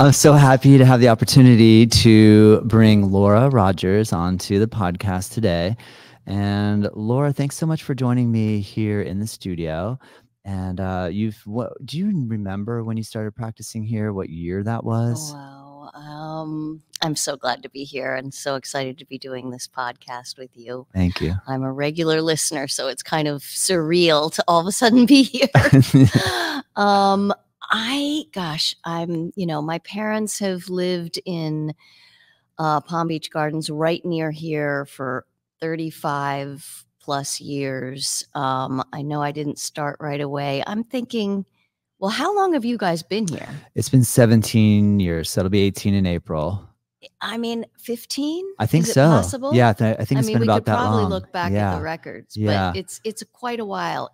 I'm so happy to have the opportunity to bring Laura Rodgers onto the podcast today. And Laura, thanks so much for joining me here in the studio. And do you remember when you started practicing here, what year that was? Wow. I'm so glad to be here and so excited to be doing this podcast with you. Thank you. I'm a regular listener, so it's kind of surreal to all of a sudden be here. My parents have lived in Palm Beach Gardens right near here for 35 plus years. I know I didn't start right away. I'm thinking, well, how long have you guys been here? It's been 17 years. So it'll be 18 in April. I mean, 15? I think Is so. it possible? Yeah, I think it's been about that long. We could probably look back at the records, Yeah. but it's quite a while.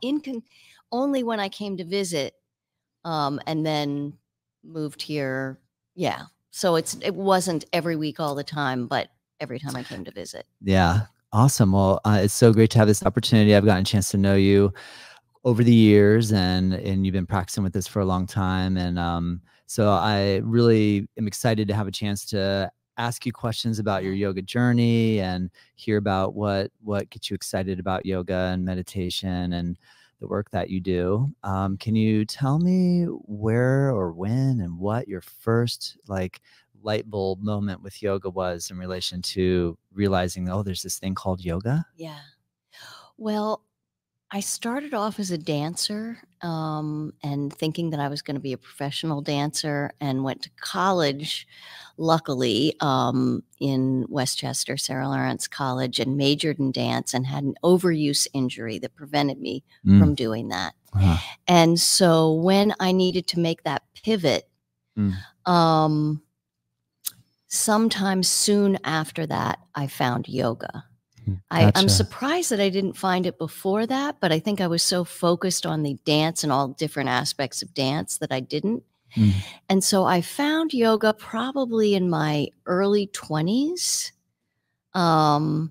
Only when I came to visit, and then moved here. Yeah. So it wasn't every week all the time, but every time I came to visit. Yeah. Awesome. Well, it's so great to have this opportunity. I've gotten a chance to know you over the years, and you've been practicing with this for a long time. And so I really am excited to have a chance to ask you questions about your yoga journey and hear about what gets you excited about yoga and meditation and the work that you do. Can you tell me where or when and what your first light bulb moment with yoga was in relation to realizing, oh, there's this thing called yoga? Yeah. Well, I started off as a dancer, and thinking that I was going to be a professional dancer, and went to college, luckily, in Westchester, Sarah Lawrence College, and majored in dance and had an overuse injury that prevented me from doing that. And so when I needed to make that pivot, sometime soon after that, I found yoga. Gotcha. I'm surprised that I didn't find it before that, but I think I was so focused on the dance and all different aspects of dance that I didn't. And so I found yoga probably in my early 20s. And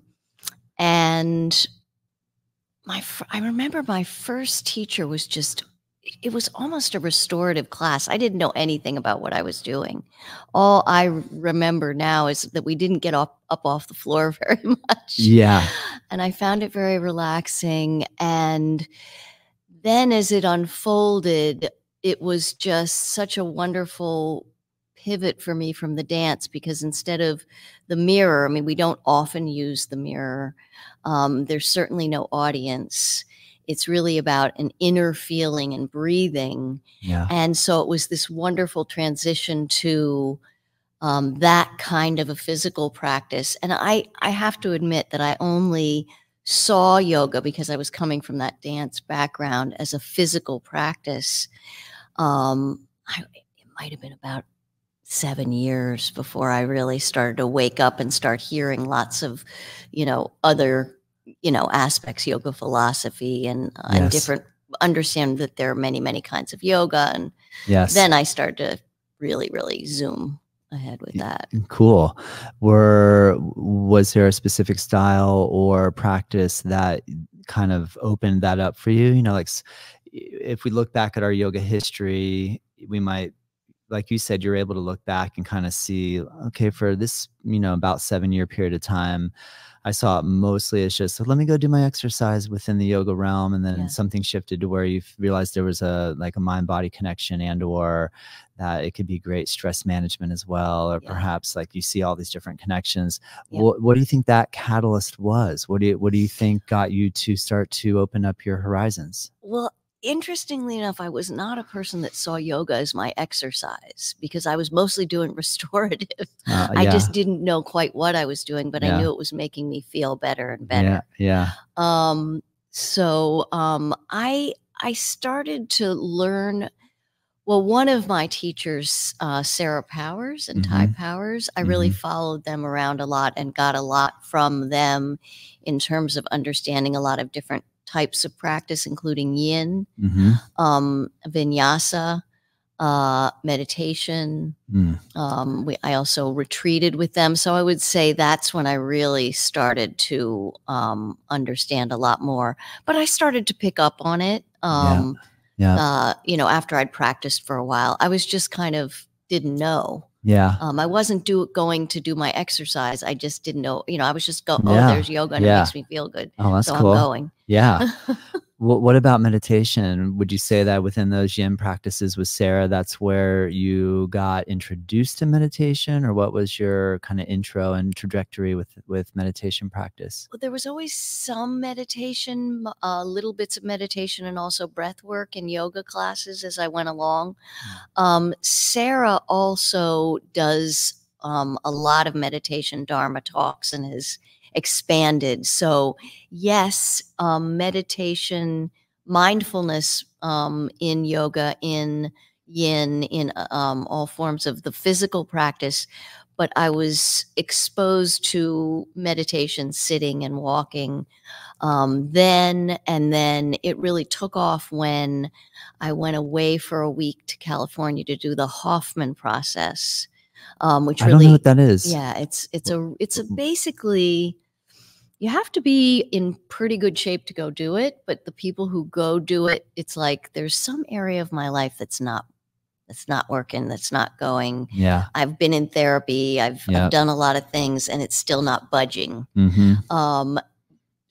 I remember my first teacher was it was almost a restorative class. I didn't know anything about what I was doing. All I remember now is that we didn't get up off the floor very much. Yeah. And I found it very relaxing. And then as it unfolded, it was just such a wonderful pivot for me from the dance, because instead of the mirror, I mean, we don't often use the mirror. There's certainly no audience. It's really about an inner feeling and breathing. Yeah. And so it was this wonderful transition to that kind of a physical practice. And I have to admit that I only saw yoga, because I was coming from that dance background, as a physical practice. It might have been about 7 years before I really started to wake up and start hearing lots of, other aspects, yoga philosophy and different, understand that there are many, many kinds of yoga. And then I started to really, really zoom ahead with that. Cool. Was there a specific style or practice that kind of opened that up for you? If we look back at our yoga history, we might, like you said, you're able to look back and kind of see, okay, for this, about 7-year period of time, I saw it mostly as just, let me go do my exercise within the yoga realm. And then something shifted to where you realized there was a mind-body connection, and or that it could be great stress management as well. Or perhaps you see all these different connections. What do you think that catalyst was? What do you think got you to start to open up your horizons? Well, interestingly enough, I was not a person that saw yoga as my exercise, because I was mostly doing restorative. I just didn't know quite what I was doing, but I knew it was making me feel better and better. I started to learn. Well, one of my teachers, Sarah Powers and Ty Powers, I really followed them around a lot and got a lot from them in terms of understanding a lot of different types of practice, including yin, vinyasa, meditation. I also retreated with them. So I would say that's when I really started to understand a lot more. But I started to pick up on it. After I'd practiced for a while, I was just kind of didn't know. Yeah. I wasn't going to do my exercise. I just didn't know, I was just oh, Yeah. there's yoga and it makes me feel good. Oh, that's so cool. I'm going. Yeah. What about meditation? Would you say that within those yin practices with Sarah, that's where you got introduced to meditation, or what was your kind of intro and trajectory with meditation practice? Well, there was always some meditation, little bits of meditation, and also breath work and yoga classes as I went along. Sarah also does a lot of meditation Dharma talks and has expanded. So yes, meditation, mindfulness in yoga, in yin, in all forms of the physical practice. But I was exposed to meditation, sitting and walking then, and then it really took off when I went away for a week to California to do the Hoffman process, which really, I don't know what that is. Yeah, it's a basically, you have to be in pretty good shape to go do it, but the people who go do it, it's like there's some area of my life that's not working, that's not going. Yeah. I've been in therapy, I've done a lot of things, and it's still not budging.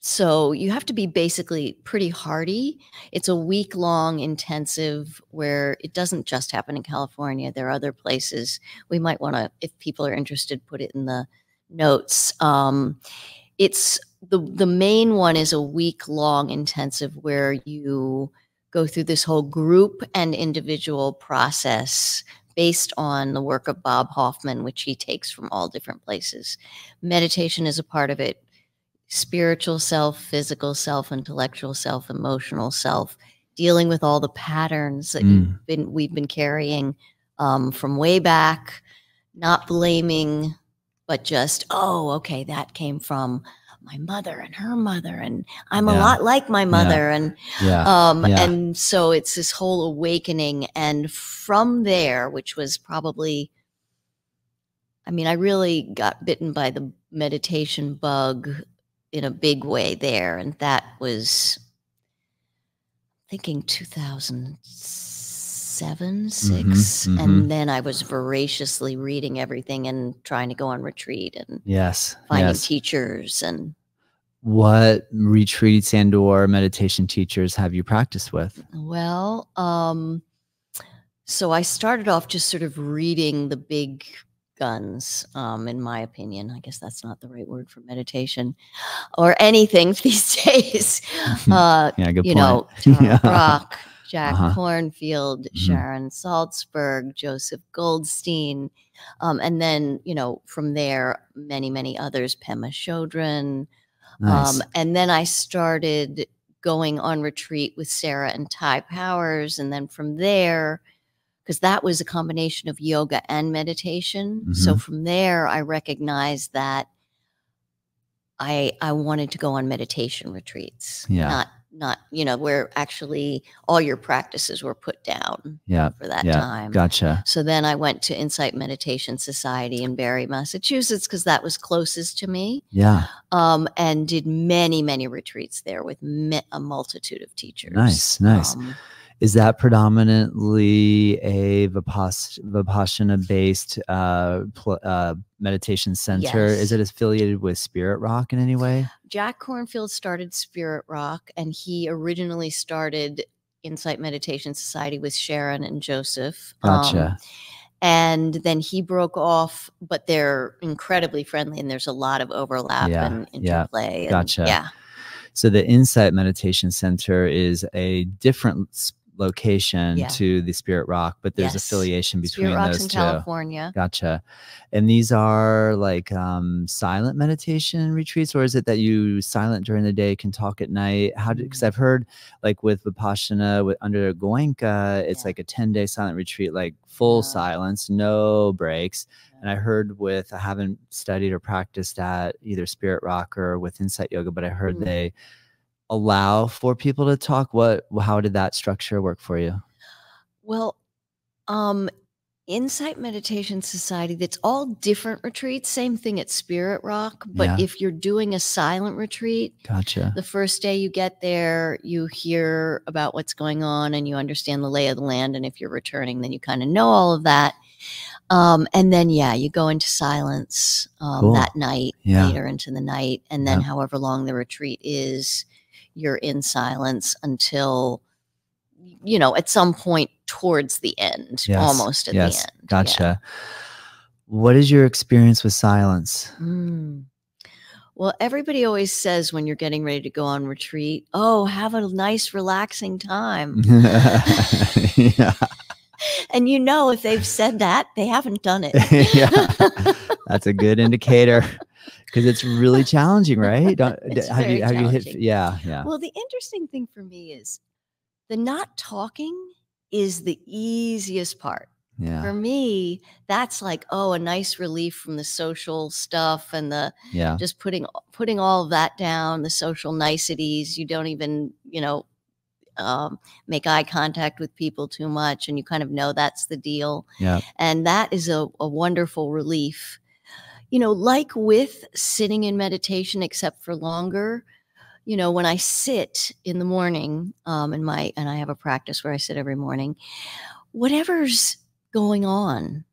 So you have to be basically pretty hardy. It's a week-long intensive where it doesn't just happen in California. There are other places. We might want to, if people are interested, put it in the notes. It's the main one is a week-long intensive where you go through this whole group and individual process based on the work of Bob Hoffman, which he takes from all different places. Meditation is a part of it. Spiritual self, physical self, intellectual self, emotional self, dealing with all the patterns that we've been carrying from way back, not blaming, but just, oh, okay, that came from my mother and her mother, and I'm a lot like my mother, and and so it's this whole awakening. And from there, which was probably, I mean, I really got bitten by the meditation bug in a big way there. And that was, thinking 2007, 6. And then I was voraciously reading everything and trying to go on retreat and finding teachers. And what retreats and or meditation teachers have you practiced with? Well, so I started off just sort of reading the big guns, in my opinion. I guess that's not the right word for meditation or anything these days. Good point. Tara Brach, Jack Kornfield, Sharon Salzberg, Joseph Goldstein, and then, from there, many, many others, Pema Chodron. Nice. And then I started going on retreat with Sarah and Ty Powers. And then from there, because that was a combination of yoga and meditation. So from there, I recognized that I wanted to go on meditation retreats, not where actually all your practices were put down for that time. Gotcha. So then I went to Insight Meditation Society in Barre, Massachusetts, because that was closest to me. And did many, many retreats there with a multitude of teachers. Nice. Is that predominantly a Vipassana-based meditation center? Yes. Is it affiliated with Spirit Rock in any way? Jack Kornfield started Spirit Rock, and he originally started Insight Meditation Society with Sharon and Joseph. Gotcha. And then he broke off, but they're incredibly friendly, and there's a lot of overlap and interplay. Gotcha. So the Insight Meditation Center is a different location to the Spirit Rock, but there's affiliation between Spirit Rock's those in two. California. Gotcha. And these are like silent meditation retreats, or is it that you silent during the day, can talk at night? Because I've heard like with Vipassana under Goenka, it's like a 10-day silent retreat, like full silence, no breaks. And I heard I haven't studied or practiced at either Spirit Rock or with Insight Yoga, but I heard they allow for people to talk. How did that structure work for you? Well, Insight Meditation Society, that's all different retreats, same thing at Spirit Rock, but Yeah. if you're doing a silent retreat, Gotcha. the first day you get there, you hear about what's going on and you understand the lay of the land, and if you're returning, then you kind of know all of that. And then, yeah, you go into silence Cool. that night, Yeah. later into the night, and then Yep. however long the retreat is, you're in silence until, you know, at some point towards the end, Yes. almost at Yes. the end. Gotcha. What is your experience with silence? Well, everybody always says when you're getting ready to go on retreat, oh, have a nice, relaxing time. Yeah. And you know, if they've said that, they haven't done it. Yeah. That's a good indicator, because it's really challenging, right? It's Have very you hit? challenging. Yeah. Yeah. Well, the interesting thing for me is the not talking is the easiest part. For Yeah. me, that's like, oh, a nice relief from the social stuff and the Yeah. just putting all of that down, the social niceties. You don't even, you know, make eye contact with people too much, and you kind of know that's the deal. Yeah. And that is a wonderful relief. You know, like with sitting in meditation, except for longer. You know, when I sit in the morning, and I have a practice where I sit every morning, whatever's going on,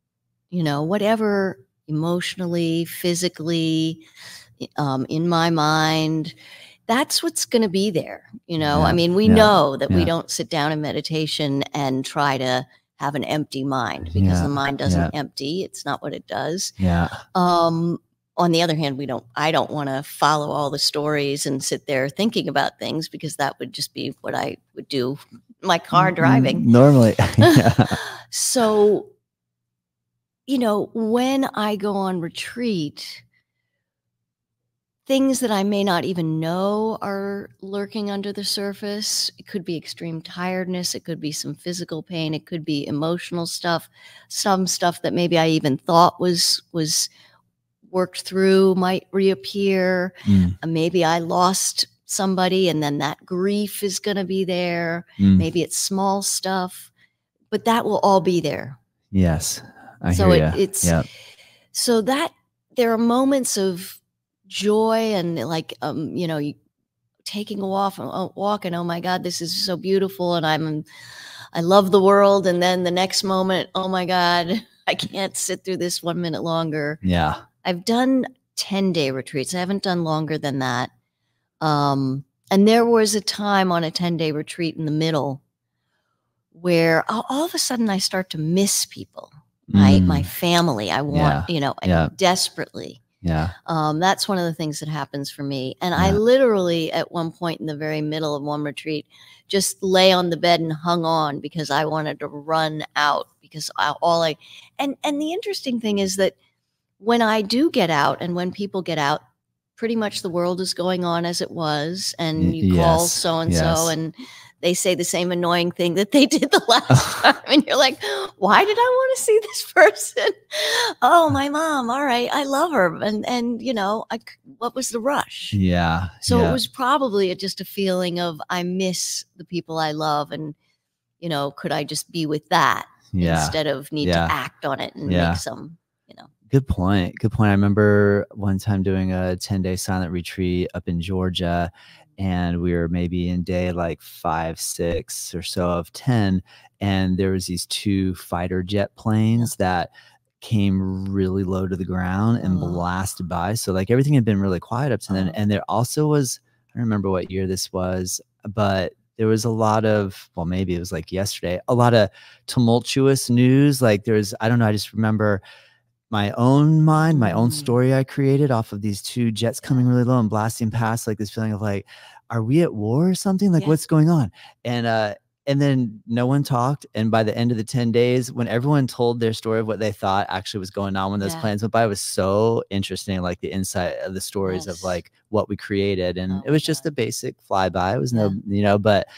you know, whatever emotionally, physically, in my mind, that's what's going to be there. You know, Yeah. I mean, we Yeah. know that we Yeah. don't sit down in meditation and try to have an empty mind, because Yeah. the mind doesn't Yeah. empty. It's not what it does. Yeah. On the other hand, I don't want to follow all the stories and sit there thinking about things, because that would just be what I would do in my car driving. Normally. Yeah. So, you know, when I go on retreat, things that I may not even know are lurking under the surface. It could be extreme tiredness. It could be some physical pain. It could be emotional stuff. Some stuff that maybe I even thought was worked through might reappear. Maybe I lost somebody, and then that grief is going to be there. Maybe it's small stuff, but that will all be there. Yes. I hear you. It's yeah. So that there are moments of joy and like, you know, taking a walk and, oh my God, this is so beautiful. And I love the world. And then the next moment, oh my God, I can't sit through this 1 minute longer. Yeah. I've done 10-day retreats. I haven't done longer than that. And there was a time on a 10-day retreat in the middle where all of a sudden I start to miss people, my family. I want, you know, desperately. Yeah. That's one of the things that happens for me. And Yeah. I literally, at one point in the very middle of one retreat, just lay on the bed and hung on, because I wanted to run out, because and the interesting thing is that when I do get out, and when people get out, pretty much the world is going on as it was, and you call so-and-so and they say the same annoying thing that they did the last time. And you're like, why did I want to see this person? Oh, my mom. All right. I love her. And you know, what was the rush? Yeah. So it was probably just a feeling of, I miss the people I love. And, you know, could I just be with that instead of need to act on it and make some, you know. Good point. Good point. I remember one time doing a 10-day silent retreat up in Georgia, and we were maybe in day like 5, 6 or so of 10. And there was these 2 fighter jet planes that came really low to the ground and blasted by. So like everything had been really quiet up to then. And there also was, I don't remember what year this was, but there was a lot of, well, maybe it was like yesterday, a lot of tumultuous news. Like there's, I don't know. I just remember my own mind, my own story I created off of these 2 jets coming really low and blasting past, like this feeling of like, are we at war or something? Like what's going on? And then no one talked. And by the end of the 10 days, when everyone told their story of what they thought actually was going on when those planes went by, it was so interesting. Like the insight of the stories of like what we created. And it was just a basic flyby. It was no, you know, but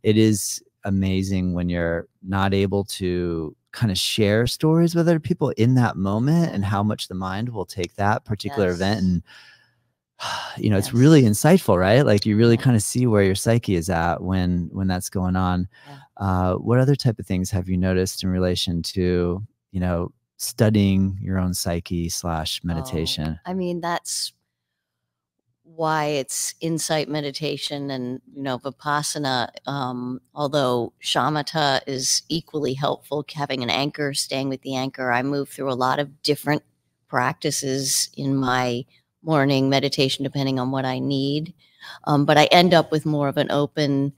it is amazing when you're not able to kind of share stories with other people in that moment, and how much the mind will take that particular event. And, you know, it's really insightful, right? Like you really kind of see where your psyche is at when that's going on. What other type of things have you noticed in relation to you know, studying your own psyche / meditation? I mean, that's why it's insight meditation and, Vipassana. Although shamatha is equally helpful, having an anchor, staying with the anchor. I move through a lot of different practices in my morning meditation, depending on what I need. But I end up with more of an open,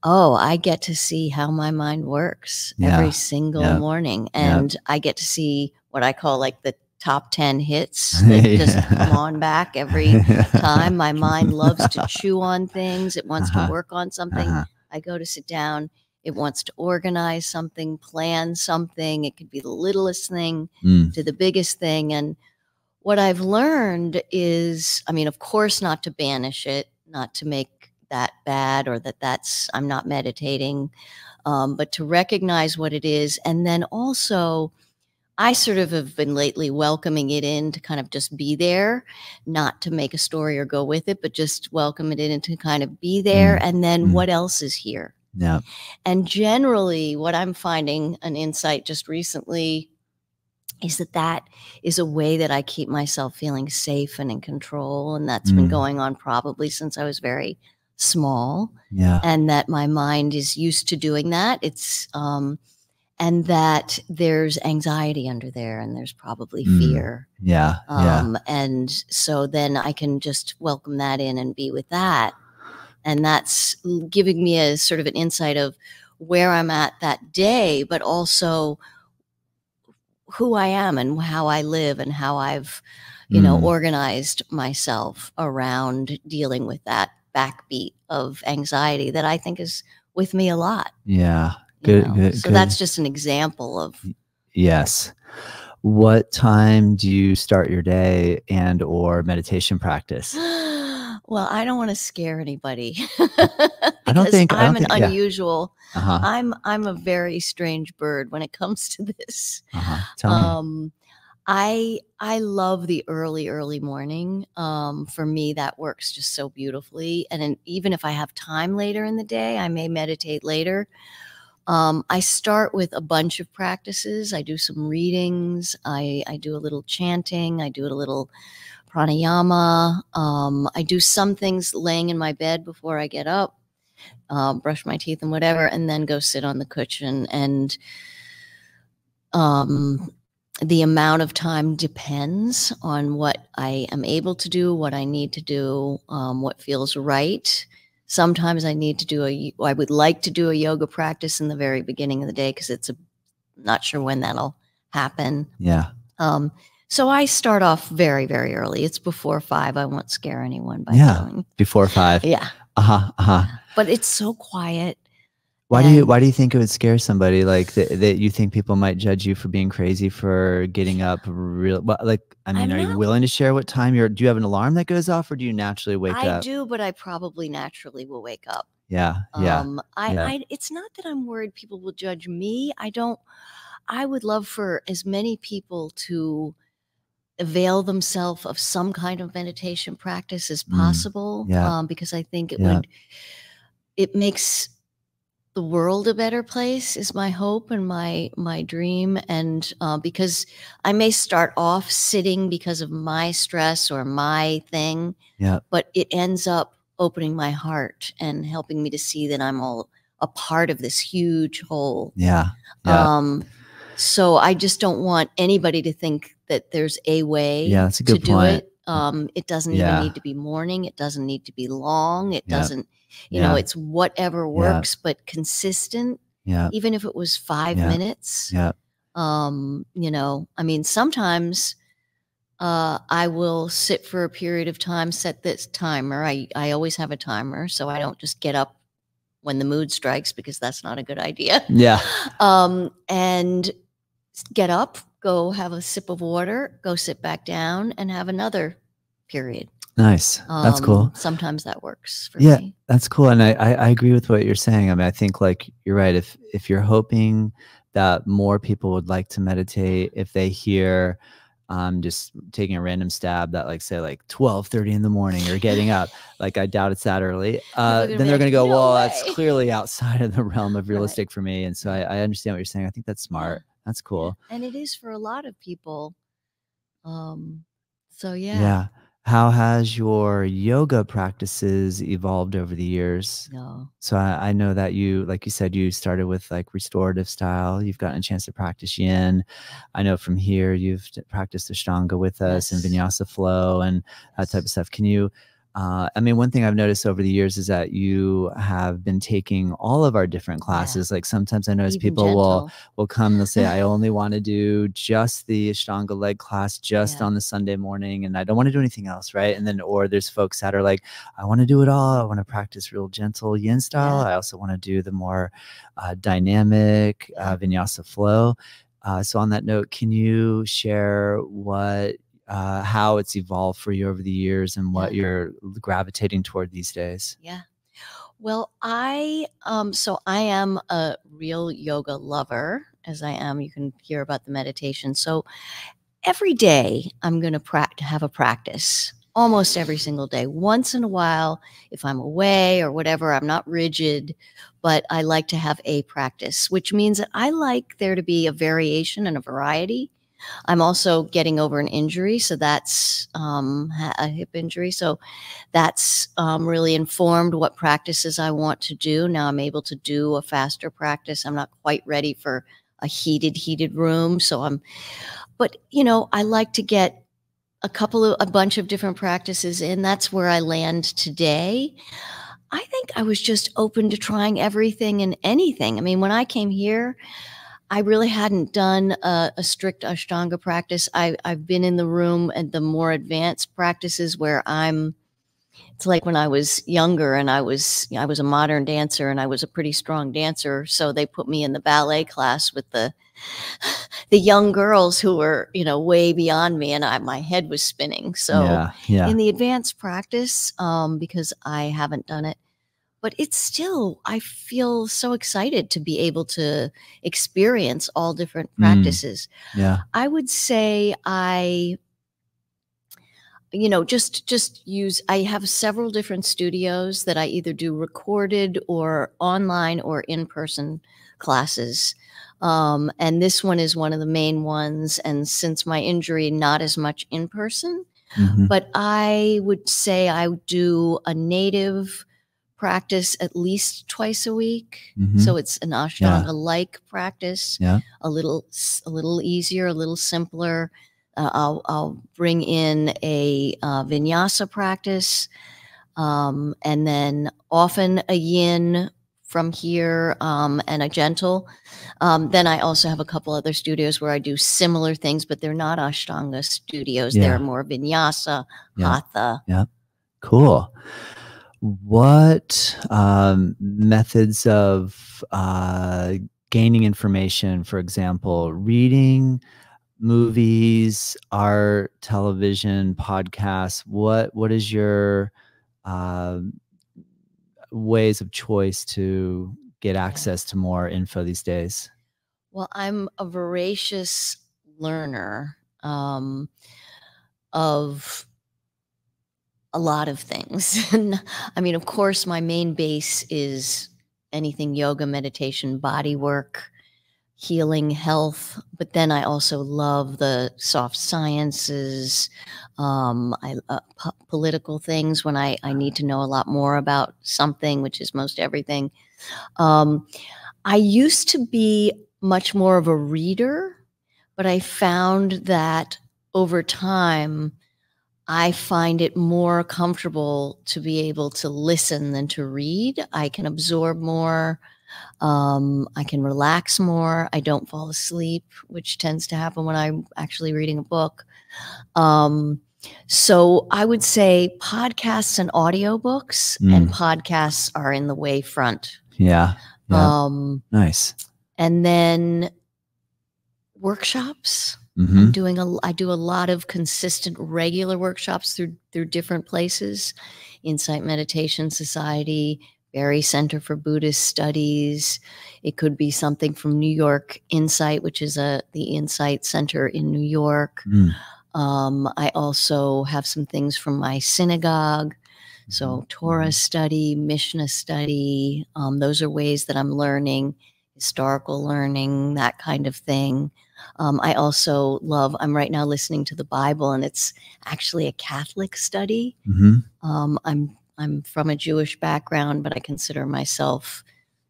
I get to see how my mind works every single morning. And I get to see what I call like the top 10 hits that just come on back every time. My mind loves to chew on things. It wants to work on something. I go to sit down. It wants to organize something, plan something. It could be the littlest thing to the biggest thing. And what I've learned is, I mean, of course, not to banish it, not to make that bad or that's I'm not meditating, but to recognize what it is. And then also, I sort of have been lately welcoming it in to kind of just be there, not to make a story or go with it, but just welcome it in to kind of be there. And then what else is here? Yeah. And generally, what I'm finding, an insight just recently, is that is a way that I keep myself feeling safe and in control. And that's been going on probably since I was very small. Yeah. And that my mind is used to doing that. It's, and that there's anxiety under there and there's probably fear. Yeah. And so then I can just welcome that in and be with that. And that's giving me a sort of an insight of where I'm at that day, but also who I am and how I live and how I've, organized myself around dealing with that backbeat of anxiety that I think is with me a lot. Yeah. Good. So that's just an example of. Yes. What time do you start your day and or meditation practice? Well, I don't want to scare anybody. I'm an unusual. I'm a very strange bird when it comes to this. Tell me. I love the early morning. For me, that works just so beautifully. And even if I have time later in the day, I may meditate later. I start with a bunch of practices. I do some readings. I do a little chanting. I do a little pranayama. I do some things laying in my bed before I get up, brush my teeth and whatever, and then go sit on the cushion. And the amount of time depends on what I am able to do, what I need to do, what feels right. Sometimes I would like to do a yoga practice in the very beginning of the day because not sure when that'll happen. Yeah. So I start off very, very early. It's before 5. I won't scare anyone by going. Before 5. Yeah. But it's so quiet. Why do you think it would scare somebody like that you think people might judge you for being crazy for getting up are you willing to share what time do you have an alarm that goes off or do you naturally wake up? I do, but I probably naturally will wake up. Yeah. It's not that I'm worried people will judge me. I would love for as many people to avail themselves of some kind of meditation practice as possible. Because I think it makes the world a better place is my hope and my dream. And because I may start off sitting because of my stress or my thing, but it ends up opening my heart and helping me to see that I'm all a part of this huge whole. So I just don't want anybody to think that there's a way that's a good to point. do it. It doesn't even need to be morning. It doesn't need to be long. It doesn't, it's whatever works, but consistent. Even if it was 5 minutes. I mean, sometimes I will sit for a period of time, set this timer. I always have a timer, so I don't just get up when the mood strikes because that's not a good idea. And get up, go have a sip of water, go sit back down and have another period. Nice. That's cool. Sometimes that works for me. That's cool. And I agree with what you're saying. I mean, I think like you're right. If you're hoping that more people would like to meditate, if they hear just taking a random stab that like say like 12:30 in the morning or getting up, like I doubt it's that early, then they're going to go, that's clearly outside of the realm of realistic for me. And so I understand what you're saying. I think that's smart. That's cool. And it is for a lot of people. So yeah. Yeah. How has your yoga practices evolved over the years? No. So I know that you, like you said, you started with like restorative style. You've gotten a chance to practice yin. I know from here you've practiced Ashtanga with us and Yes. Vinyasa flow and that type of stuff. Can you, I mean, one thing I've noticed over the years is that you have been taking all of our different classes. Like sometimes I notice Even people gentle. will come and they'll say, I only want to do just the Ashtanga leg class just Yeah. on the Sunday morning, and I don't want to do anything else, right? And then, or there's folks that are like, I want to do it all. I want to practice real gentle yin style. Yeah. I also want to do the more dynamic Vinyasa flow. So on that note, can you share what how it's evolved for you over the years and what you're gravitating toward these days? Yeah. Well, so I am a real yoga lover, as I am. You can hear about the meditation. So every day I'm going to have a practice, almost every single day. Once in a while, if I'm away or whatever, I'm not rigid, but I like to have a practice, which means that I like there to be a variation and a variety. I'm also getting over an injury, so that's a hip injury. So that's really informed what practices I want to do. Now I'm able to do a faster practice. I'm not quite ready for a heated room. But I like to get a bunch of different practices in. That's where I land today. I think I was just open to trying everything and anything. I mean, when I came here, I really hadn't done a strict Ashtanga practice. I've been in the room at the more advanced practices where it's like when I was younger and I was a modern dancer and I was a pretty strong dancer. So they put me in the ballet class with the young girls who were, way beyond me, and my head was spinning. So in the advanced practice, because I haven't done it, but it's still, I feel so excited to be able to experience all different practices. I would say I have several different studios that I either do recorded or online or in-person classes. And this one is one of the main ones. And since my injury, not as much in person, but I would say I do a native practice at least twice a week. So it's an Ashtanga-like practice, a little easier, a little simpler. I'll bring in a Vinyasa practice, and then often a yin from here, and a gentle. Then I also have a couple other studios where I do similar things, but they're not Ashtanga studios. They're more Vinyasa, Hatha. Cool. What methods of gaining information, for example, reading, movies, art, television, podcasts, what is your ways of choice to get access to more info these days? Well, I'm a voracious learner of a lot of things. I mean, of course, my main base is anything yoga, meditation, body work, healing, health. But then I also love the soft sciences, political things when I need to know a lot more about something, which is most everything. I used to be much more of a reader, but I found that over time, I find it more comfortable to be able to listen than to read. I can absorb more. I can relax more. I don't fall asleep, which tends to happen when I'm actually reading a book. So I would say podcasts and audiobooks, and podcasts are in the way front. Nice. And then workshops. I do a lot of consistent, regular workshops through different places: Insight Meditation Society, Berry Center for Buddhist Studies. It could be something from New York Insight, which is the Insight Center in New York. I also have some things from my synagogue. So Torah study, Mishnah study. Those are ways that I'm learning, historical learning, that kind of thing. I also love, I'm right now listening to the Bible, and it's actually a Catholic study. I'm from a Jewish background, but I consider myself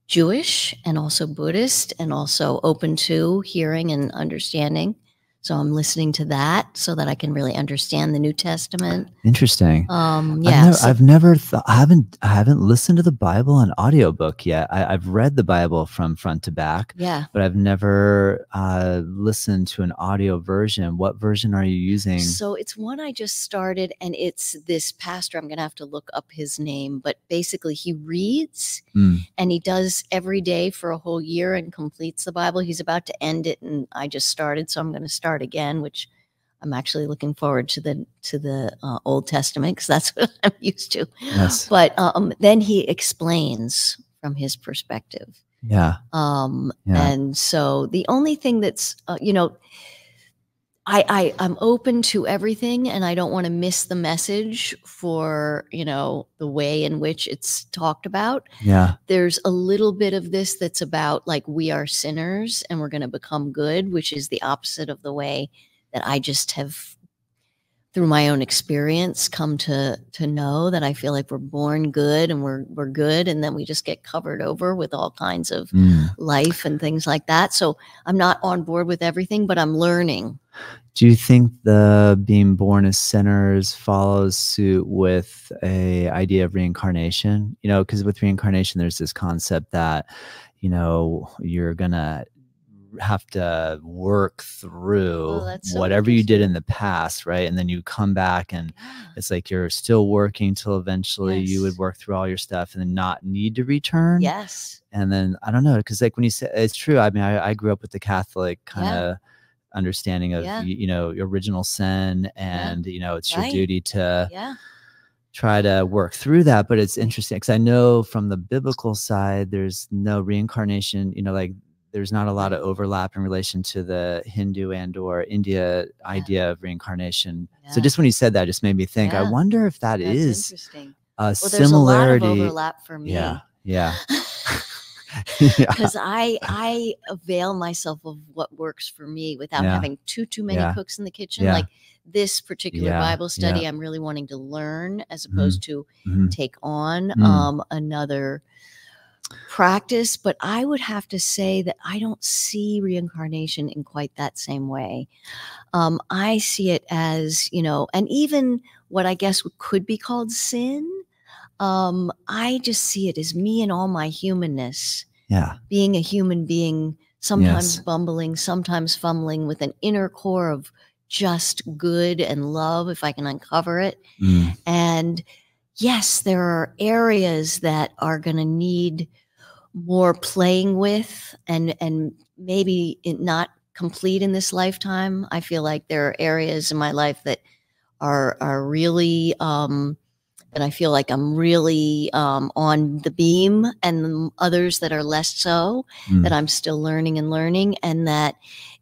Jewish and also Buddhist and also open to hearing and understanding. So I'm listening to that so that I can really understand the New Testament. Interesting. Yeah. I haven't listened to the Bible on audiobook yet. I've read the Bible from front to back. Yeah. But I've never listened to an audio version. What version are you using? So it's one I just started, and it's this pastor. I'm going to have to look up his name, but basically he reads and he does every day for a whole year and completes the Bible. He's about to end it, and I just started, so I'm going to start again, which I'm actually looking forward to the Old Testament, because that's what I'm used to. Yes. But then he explains from his perspective. Yeah. And so the only thing that's, I'm open to everything, and I don't want to miss the message for, the way in which it's talked about. Yeah. There's a little bit of this that's about like, we are sinners and we're going to become good, which is the opposite of the way that I just have, through my own experience, come to know that I feel like we're born good and we're good, and then we just get covered over with all kinds of life and things like that. So I'm not on board with everything, but I'm learning. Do you think the being born as sinners follows suit with a idea of reincarnation? Because with reincarnation, there's this concept that, you're gonna have to work through whatever you did in the past, right? And then you come back, and it's like you're still working till eventually you would work through all your stuff and then not need to return. Yes. And then I don't know, because like when you say, it's true. I mean, I grew up with the Catholic kind of understanding of your original sin, and it's your duty to try to work through that. But it's interesting because I know from the biblical side, there's no reincarnation. Like, there's not a lot of overlap in relation to the Hindu and or India idea of reincarnation. So just when you said that, just made me think, I wonder if that's interesting. A similarity. There's a lot of overlap for me. Yeah. Because I avail myself of what works for me without having too many cooks in the kitchen. Like this particular Bible study, I'm really wanting to learn as opposed to take on another practice. But I would have to say that I don't see reincarnation in quite that same way. I see it as, and even what I guess could be called sin. I just see it as me and all my humanness. Being a human being, sometimes bumbling, sometimes fumbling, with an inner core of just good and love, if I can uncover it. And yes, there are areas that are going to need more playing with, and maybe not complete in this lifetime. I feel like there are areas in my life that are really, and I feel like I'm really on the beam, and others that are less so, that I'm still learning, and that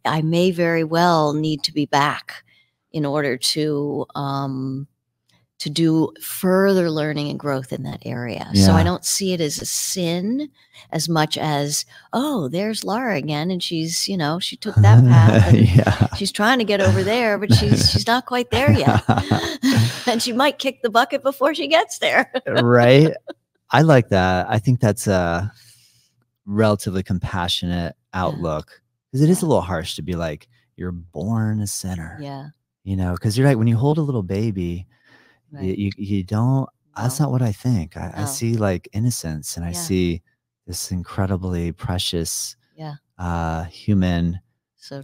I may very well need to be back in order to do further learning and growth in that area. So I don't see it as a sin as much as, oh, there's Laura again, and she's, she took that path, and she's trying to get over there, but she's not quite there yet. And she might kick the bucket before she gets there. Right. I like that. I think that's a relatively compassionate outlook, because it is a little harsh to be like, you're born a sinner. Because you're right. When you hold a little baby, you don't, that's not what I think. I see like innocence, and I see this incredibly precious human. So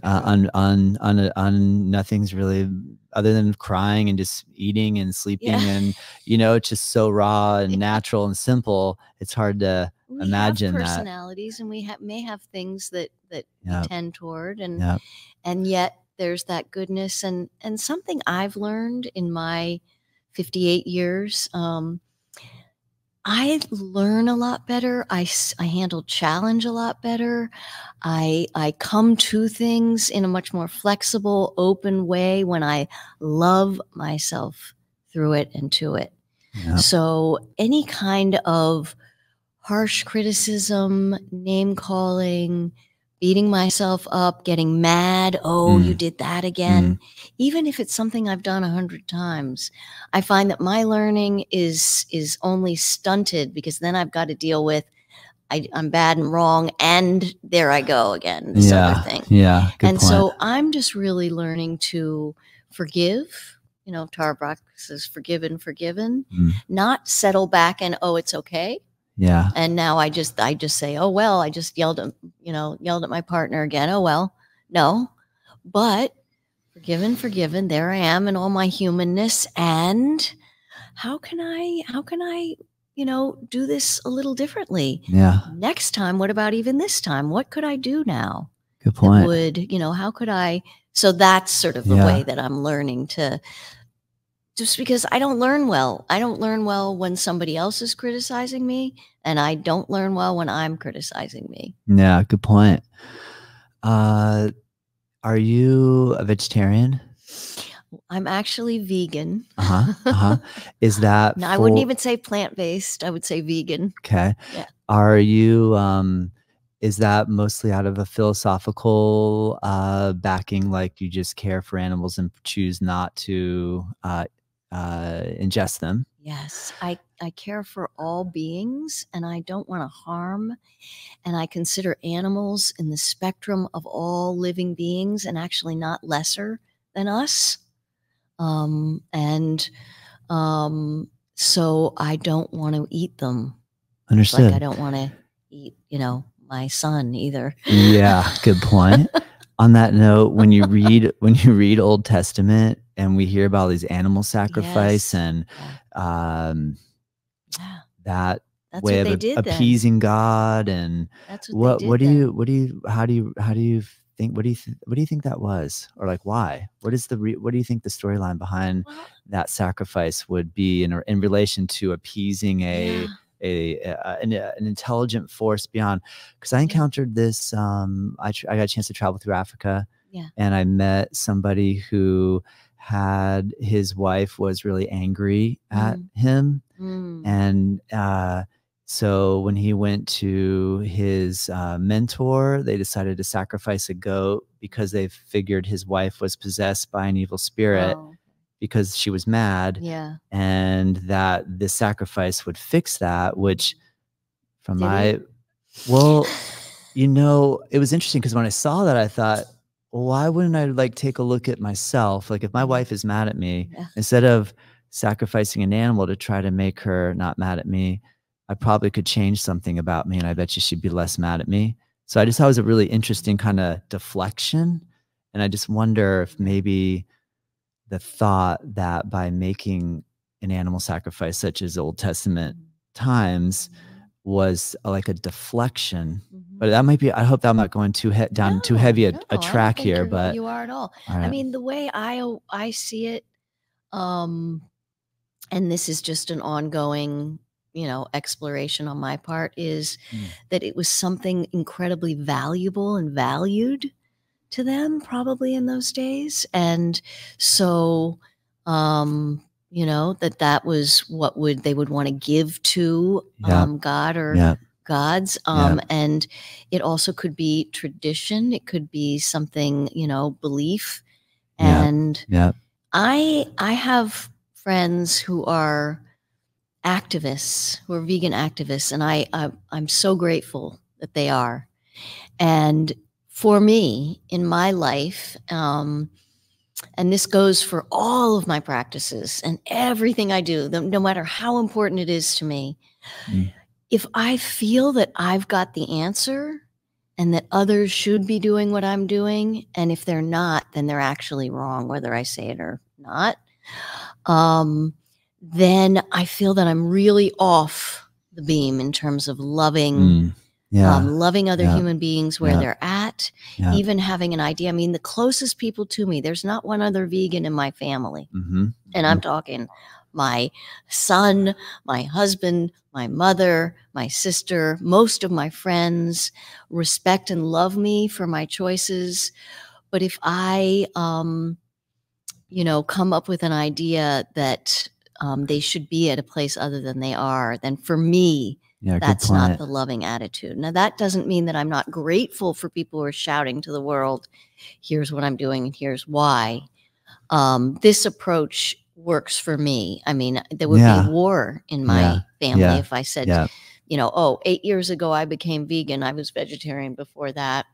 nothing's really other than crying and just eating and sleeping, and it's just so raw and natural and simple. It's hard to imagine have personalities, and we may have things that we tend toward, and yet there's that goodness, and something I've learned in my 58 years. I learn a lot better. I handle challenge a lot better. I come to things in a much more flexible, open way when I love myself through it and to it. So any kind of harsh criticism, name calling, beating myself up, getting mad. Oh, you did that again. Even if it's something I've done 100 times, I find that my learning is only stunted because then I've got to deal with I'm bad and wrong, and there I go again, this other thing. Yeah, good And point. so I'm just really learning to forgive. You know, Tara Brach says forgiven, not settle back and, oh, it's okay. Yeah. And now I just say, oh, well, I just yelled at my partner again. Oh, well, no, but forgiven, there I am in all my humanness. And how can I, do this a little differently? Yeah. Next time, what about even this time? What could I do now? Good point. That would, how could I? So that's sort of the way that I'm learning to, just because I don't learn well. I don't learn well when somebody else is criticizing me, and I don't learn well when I'm criticizing me. Yeah, good point. Are you a vegetarian? I'm actually vegan. Is that No, I wouldn't even say plant-based. I would say vegan. Okay. Yeah. Are you, is that mostly out of a philosophical backing, like you just care for animals and choose not to ingest them? Yes, I care for all beings, and I don't want to harm, and I consider animals in the spectrum of all living beings and actually not lesser than us. So I don't want to eat them. Understood. Like I don't want to eat, my son either. Yeah, good point. On that note, when you read Old Testament and we hear about these animal sacrifice and that That's way of appeasing God, and what do you how do you think, what do you think that was, or like why? What do you think the storyline behind that sacrifice would be in relation to appeasing an intelligent force beyond? Because I encountered this. I got a chance to travel through Africa, and I met somebody who had his wife was really angry at him, and so when he went to his mentor, they decided to sacrifice a goat because they figured his wife was possessed by an evil spirit because she was mad, and that this sacrifice would fix that. Which, from it was interesting because when I saw that, I thought, well, why wouldn't I like take a look at myself? Like if my wife is mad at me, instead of sacrificing an animal to try to make her not mad at me, I probably could change something about me, and I bet you she'd be less mad at me. So I just thought it was a really interesting kind of deflection. And I just wonder if maybe the thought that by making an animal sacrifice, such as Old Testament times, was like a deflection. But that might be, I hope that I'm not going too heavy a track here, but you are at all. I mean, the way I see it, and this is just an ongoing, exploration on my part, is that it was something incredibly valuable and valued to them probably in those days. And so, that was what they would want to give to God or gods. And it also could be tradition. It could be something, belief. And I have friends who are activists, who are vegan activists, and I'm so grateful that they are. And for me, in my life, and this goes for all of my practices and everything I do, no matter how important it is to me, if I feel that I've got the answer and that others should be doing what I'm doing, and if they're not, then they're actually wrong, whether I say it or not, then I feel that I'm really off the beam in terms of loving loving other human beings where they're at, even having an idea. I mean, the closest people to me, there's not one other vegan in my family. And I'm talking my son, my husband, my mother, my sister, most of my friends respect and love me for my choices. But if I, come up with an idea that they should be at a place other than they are, then for me, Yeah, good That's not point. the loving attitude. Now, that doesn't mean that I'm not grateful for people who are shouting to the world, here's what I'm doing and here's why. This approach works for me. I mean, there would be war in my family if I said, you know, oh, 8 years ago I became vegan. I was vegetarian before that.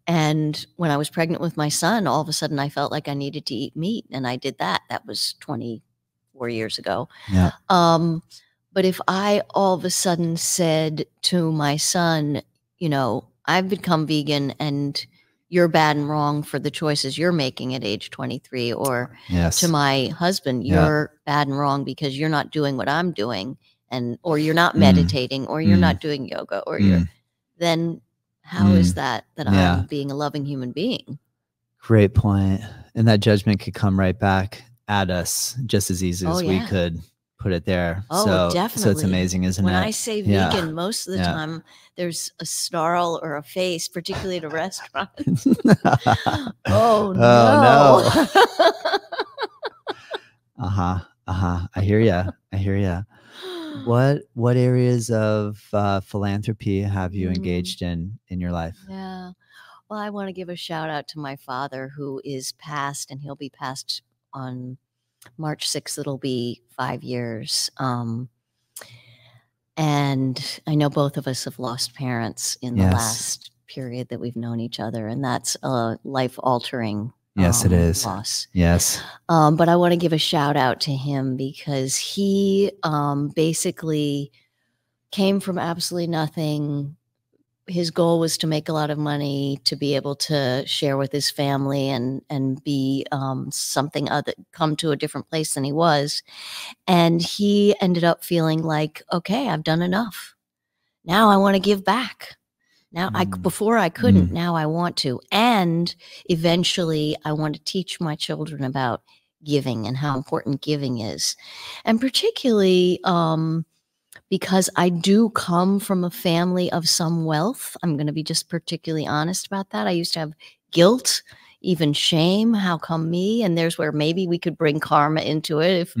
And when I was pregnant with my son, all of a sudden I felt like I needed to eat meat, and I did that. That was 24 years ago. Yeah. But if I all of a sudden said to my son, you know, I've become vegan and you're bad and wrong for the choices you're making at age 23, or to my husband, you're bad and wrong because you're not doing what I'm doing, and or you're not meditating, or you're not doing yoga, or then how is that I'm being a loving human being? Great point. And that judgment could come right back at us just as easy as we could put it there. Oh, definitely. So it's amazing, isn't it? When I say vegan, most of the time there's a snarl or a face, particularly at a restaurant. Oh, no. I hear ya. I hear ya. What areas of philanthropy have you engaged in your life? Yeah. Well, I want to give a shout out to my father, who is passed, and he'll be passed on March 6th. It'll be 5 years. And I know both of us have lost parents in the last period that we've known each other, and that's a life-altering it is. loss. Yes. But I want to give a shout out to him because he basically came from absolutely nothing. His goal was to make a lot of money, to be able to share with his family and be something other, come to a different place than he was. And he ended up feeling like, okay, I've done enough. Now I want to give back. Now before I couldn't, now I want to. And eventually I want to teach my children about giving and how important giving is. And particularly, because I do come from a family of some wealth. I'm going to be just particularly honest about that. I used to have guilt, even shame. How come me? And there's where maybe we could bring karma into it. If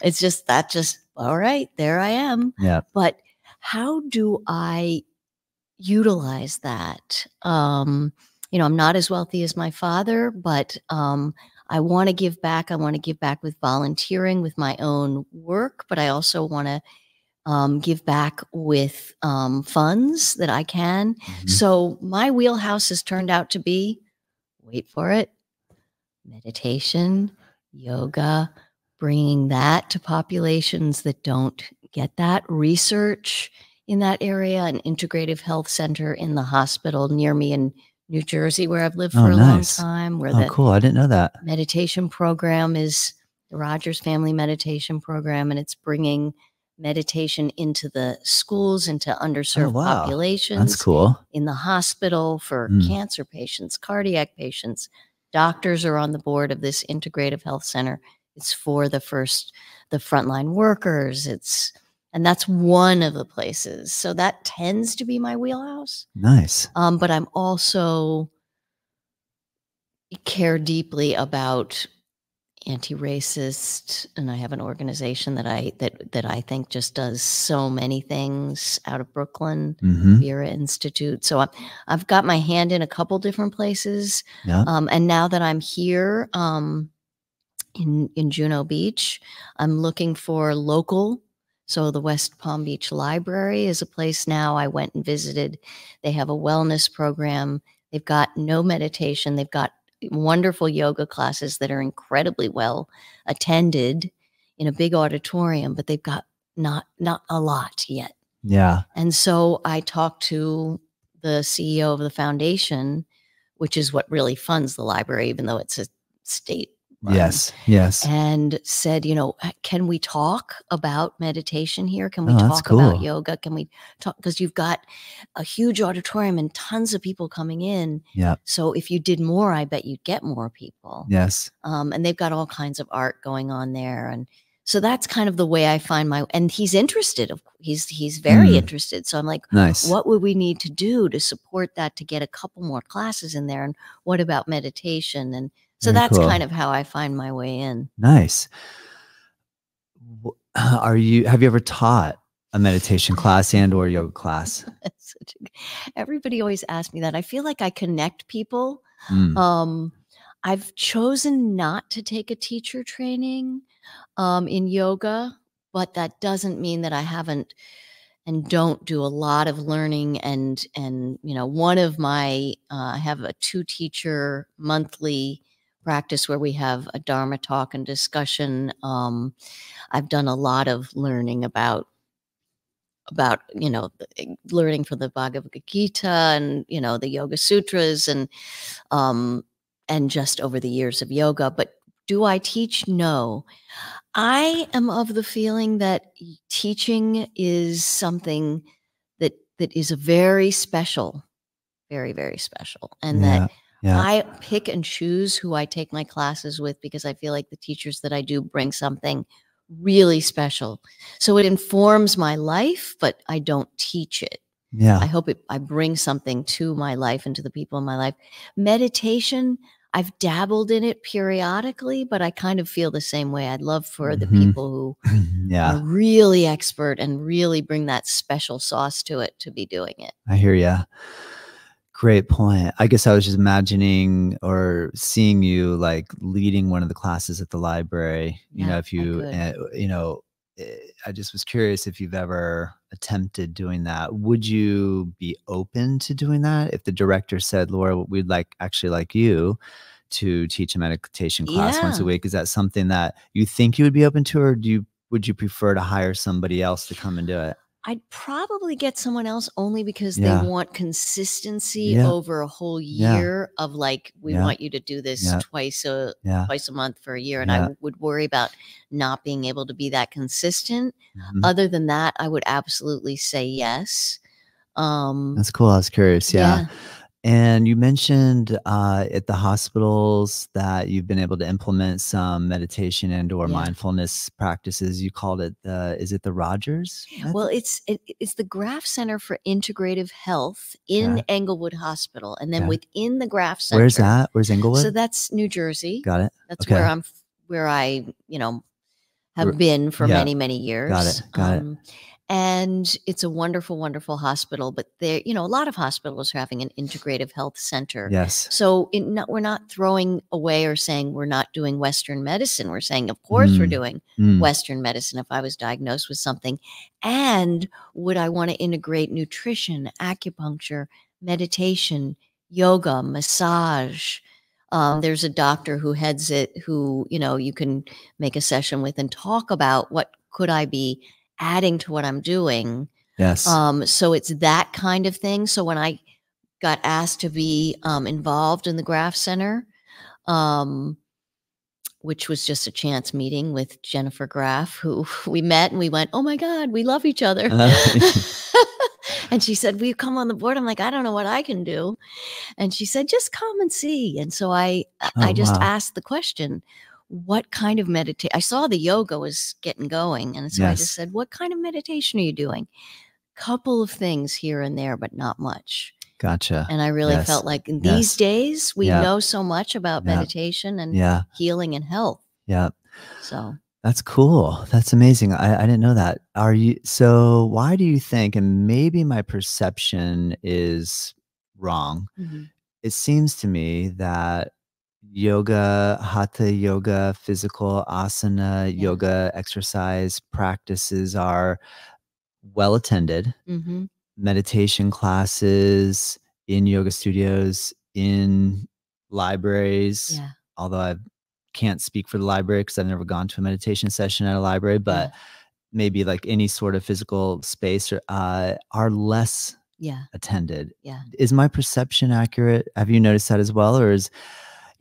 it's just that, all right, there I am. Yeah. But how do I utilize that? You know, I'm not as wealthy as my father, but I want to give back. I want to give back with volunteering, with my own work, but I also want to give back with funds that I can. So my wheelhouse has turned out to be, wait for it, meditation, yoga, bringing that to populations that don't get that, research in that area, an integrative health center in the hospital near me in New Jersey, where I've lived for a long time. Where cool. I didn't know that. Meditation program is the Rodgers Family Meditation Program, and it's bringing meditation into the schools, into underserved populations. That's cool. In the hospital for cancer patients, cardiac patients. Doctors are on the board of this integrative health center. It's for the frontline workers. And that's one of the places. So that tends to be my wheelhouse. Nice. But I'm also care deeply about anti-racist, and I have an organization that I think just does so many things out of Brooklyn, Vera Institute. So I've got my hand in a couple different places. And now that I'm here in Juno Beach, I'm looking for local. So the West Palm Beach Library is a place now I went and visited. They have a wellness program. They've got no meditation. They've got wonderful yoga classes that are incredibly well attended in a big auditorium, but they've got not a lot yet. Yeah. And so I talked to the CEO of the foundation, which is what really funds the library, even though it's a state run. Yes. And said, you know, can we talk about meditation here? Can we talk about yoga? Can we talk? Because you've got a huge auditorium and tons of people coming in. Yeah. So if you did more, I bet you'd get more people. Yes. And they've got all kinds of art going on there. And so that's kind of the way I find and he's interested. He's very interested. So I'm like, nice. What would we need to do to support that, to get a couple more classes in there? And what about meditation? And so that's kind of how I find my way in. Nice. Have you ever taught a meditation class and or yoga class? Everybody always asks me that. I feel like I connect people. Mm. I've chosen not to take a teacher training in yoga, but that doesn't mean that I haven't and don't do a lot of learning. And one of my I have a 2-teacher monthly practice where we have a Dharma talk and discussion. I've done a lot of learning about learning from the Bhagavad Gita and the Yoga Sutras and just over the years of yoga. But do I teach? No. I am of the feeling that teaching is something that is a very special, very, very special, and that I pick and choose who I take my classes with because I feel like the teachers that I do bring something really special. So it informs my life, but I don't teach it. I hope I bring something to my life and to the people in my life. Meditation, I've dabbled in it periodically, but I kind of feel the same way. I'd love for the people who are really expert and really bring that special sauce to it to be doing it. I hear you. Great point. I guess I was just imagining or seeing you like leading one of the classes at the library. If you, I just was curious if you've ever attempted doing that. Would you be open to doing that if the director said, Laura, we'd actually like you to teach a meditation class once a week? Is that something that you think you would be open to, or would you prefer to hire somebody else to come and do it? I'd probably get someone else only because they want consistency over a whole year of we want you to do this twice a month for a year. And I would worry about not being able to be that consistent. Other than that, I would absolutely say yes. That's cool. I was curious. Yeah. And you mentioned at the hospitals that you've been able to implement some meditation and or mindfulness practices. You called it is it the Rodgers method? Well, it's the Graf Center for Integrative Health in Englewood Hospital. And then within the Graf Center. Where's that? Where's Englewood? So that's New Jersey. Got it. That's where I have been for many, many years. Got it. And it's a wonderful, wonderful hospital. But there, a lot of hospitals are having an integrative health center. Yes. So we're not throwing away or saying we're not doing Western medicine. We're saying, of course, we're doing Western medicine if I was diagnosed with something. And would I want to integrate nutrition, acupuncture, meditation, yoga, massage? There's a doctor who heads it who, you can make a session with and talk about what could I be adding to what I'm doing. Yes. So it's that kind of thing. So when I got asked to be involved in the Graf Center, which was just a chance meeting with Jennifer Graf, who we met and we went, oh my God, we love each other. And she said, will you come on the board? I'm like, I don't know what I can do. And she said, just come and see. And so I just asked the question, what kind of meditation? I saw the yoga was getting going. And so I just said, what kind of meditation are you doing? Couple of things here and there, but not much. Gotcha. And I really felt like in these days, we know so much about meditation and healing and health. Yeah. So that's cool. That's amazing. I didn't know that. So why do you think, and maybe my perception is wrong, it seems to me that yoga, hatha yoga, physical asana, yoga exercise practices are well attended. Meditation classes in yoga studios, in libraries, although I can't speak for the library because I've never gone to a meditation session at a library, but maybe like any sort of physical space are less attended. Is my perception accurate? Have you noticed that as well? Or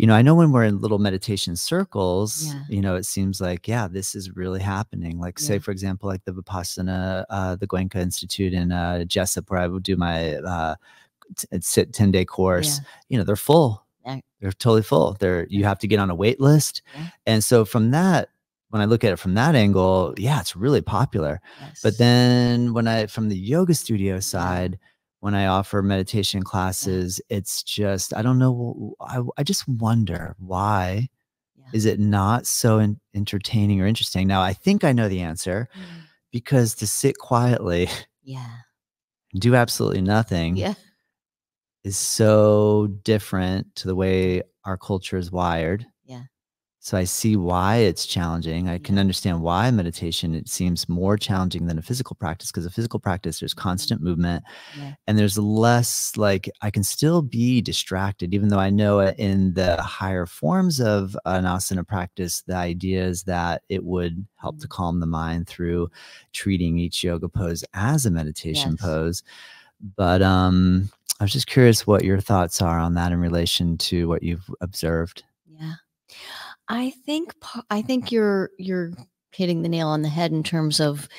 I know when we're in little meditation circles, it seems like, this is really happening. Like say, for example, like the Vipassana, the Goenka Institute in Jessup, where I would do my 10-day course, they're full. They're totally full. You have to get on a wait list. And so from that, when I look at it from that angle, it's really popular. But then from the yoga studio side, when I offer meditation classes, it's just, I don't know. I just wonder why is it not so entertaining or interesting? Now, I think I know the answer. because to sit quietly Yeah. and do absolutely nothing Yeah. is so different to the way our culture is wired. Yeah. So I see why it's challenging. I can Yeah. understand why meditation, it seems more challenging than a physical practice, because a physical practice, there's constant movement Yeah. and there's less, like, I can still be distracted, even though I know in the higher forms of an asana practice, the idea is that it would help to calm the mind through treating each yoga pose as a meditation Yes. pose. But I was just curious what your thoughts are on that in relation to what you've observed. Yeah. I think you're hitting the nail on the head in terms of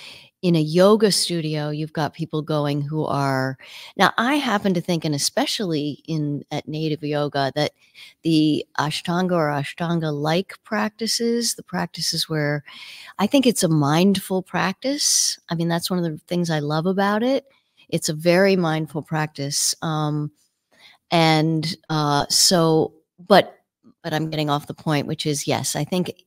in a yoga studio, you've got people going who are now I happen to think, and especially in at Native Yoga, that the Ashtanga or Ashtanga like practices, the practices where I think it's a mindful practice. I mean, that's one of the things I love about it. It's a very mindful practice. And so, but I'm getting off the point, which is yes, I think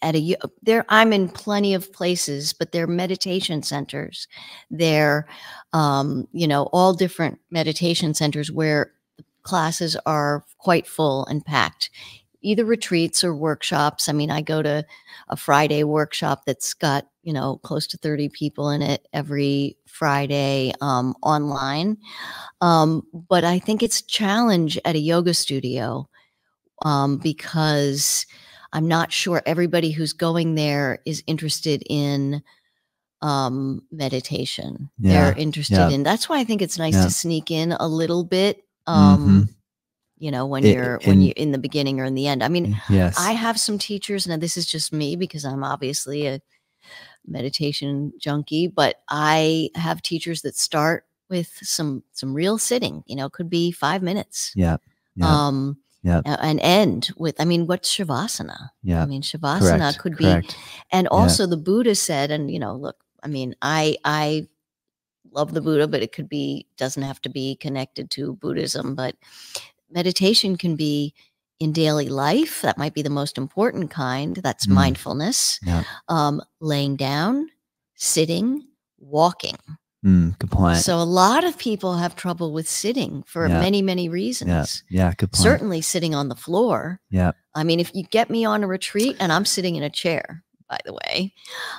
at a there I'm in plenty of places, but they're meditation centers. They're all different meditation centers where the classes are quite full and packed. Either retreats or workshops. I mean, I go to a Friday workshop that's got close to 30 people in it every Friday online. But I think it's a challenge at a yoga studio because I'm not sure everybody who's going there is interested in meditation. They're Yeah. interested Yeah. in. That's why I think it's nice Yeah. to sneak in a little bit. Mhm. When I- you're in the beginning or in the end. I mean, I Yes. have some teachers. Now, this is just me because I'm obviously a meditation junkie, but I have teachers that start with some real sitting, could be 5 minutes. Yeah. Yeah. Um Yeah. and end with, I mean, what's shavasana? Yeah. I mean, shavasana Correct. could be, Correct. and Yeah. also the Buddha said, and look, I mean, I love the Buddha, but it could be, doesn't have to be connected to Buddhism, but meditation can be in daily life. That might be the most important kind. That's mindfulness. Yeah. Laying down, sitting, walking. Good point. So a lot of people have trouble with sitting for Yeah. many, many Yeah. reasons. Yeah. Good point. Certainly sitting on the floor. Yeah. I mean, if you get me on a retreat and I'm sitting in a chair, by the way,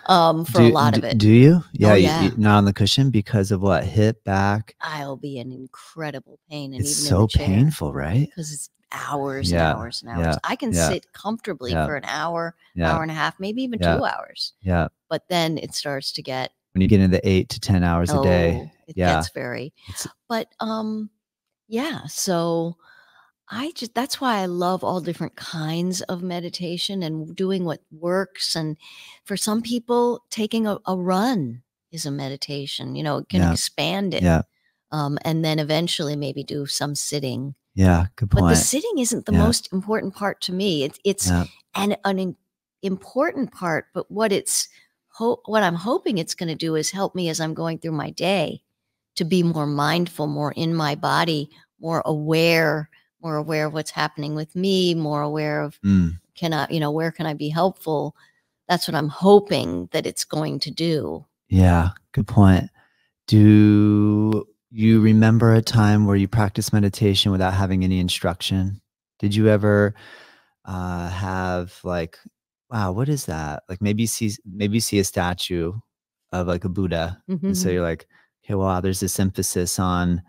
for a lot of it. Do you? Yeah. Oh, yeah. Not on the cushion because of what? Hip, back? I'll be in incredible pain, and It's even in the so chair, painful, right? because it's hours and Yeah. hours and hours. Yeah. I can Yeah. sit comfortably Yeah. for an hour, Yeah. hour and a half, maybe even Yeah. 2 hours. Yeah. But then it starts to get, When you get into 8 to 10 hours a day. it Yeah. gets very, It's, but yeah. So that's why I love all different kinds of meditation and doing what works. And for some people, taking a run is a meditation. It can Yeah. expand it. Yeah. And then eventually maybe do some sitting. Yeah. Good But the point. sitting isn't the Yeah. most important part to me. It's Yeah. an important part, but what I'm hoping it's going to do is help me as I'm going through my day to be more mindful, more in my body, more aware of what's happening with me, more aware of where can I be helpful? That's what I'm hoping that it's going to do. Yeah. Good point. Do you remember a time where you practiced meditation without having any instruction? Did you ever have, like, wow, what is that? Like, maybe you see a statue of, like, a Buddha, and so you're like, okay, wow, there's this emphasis on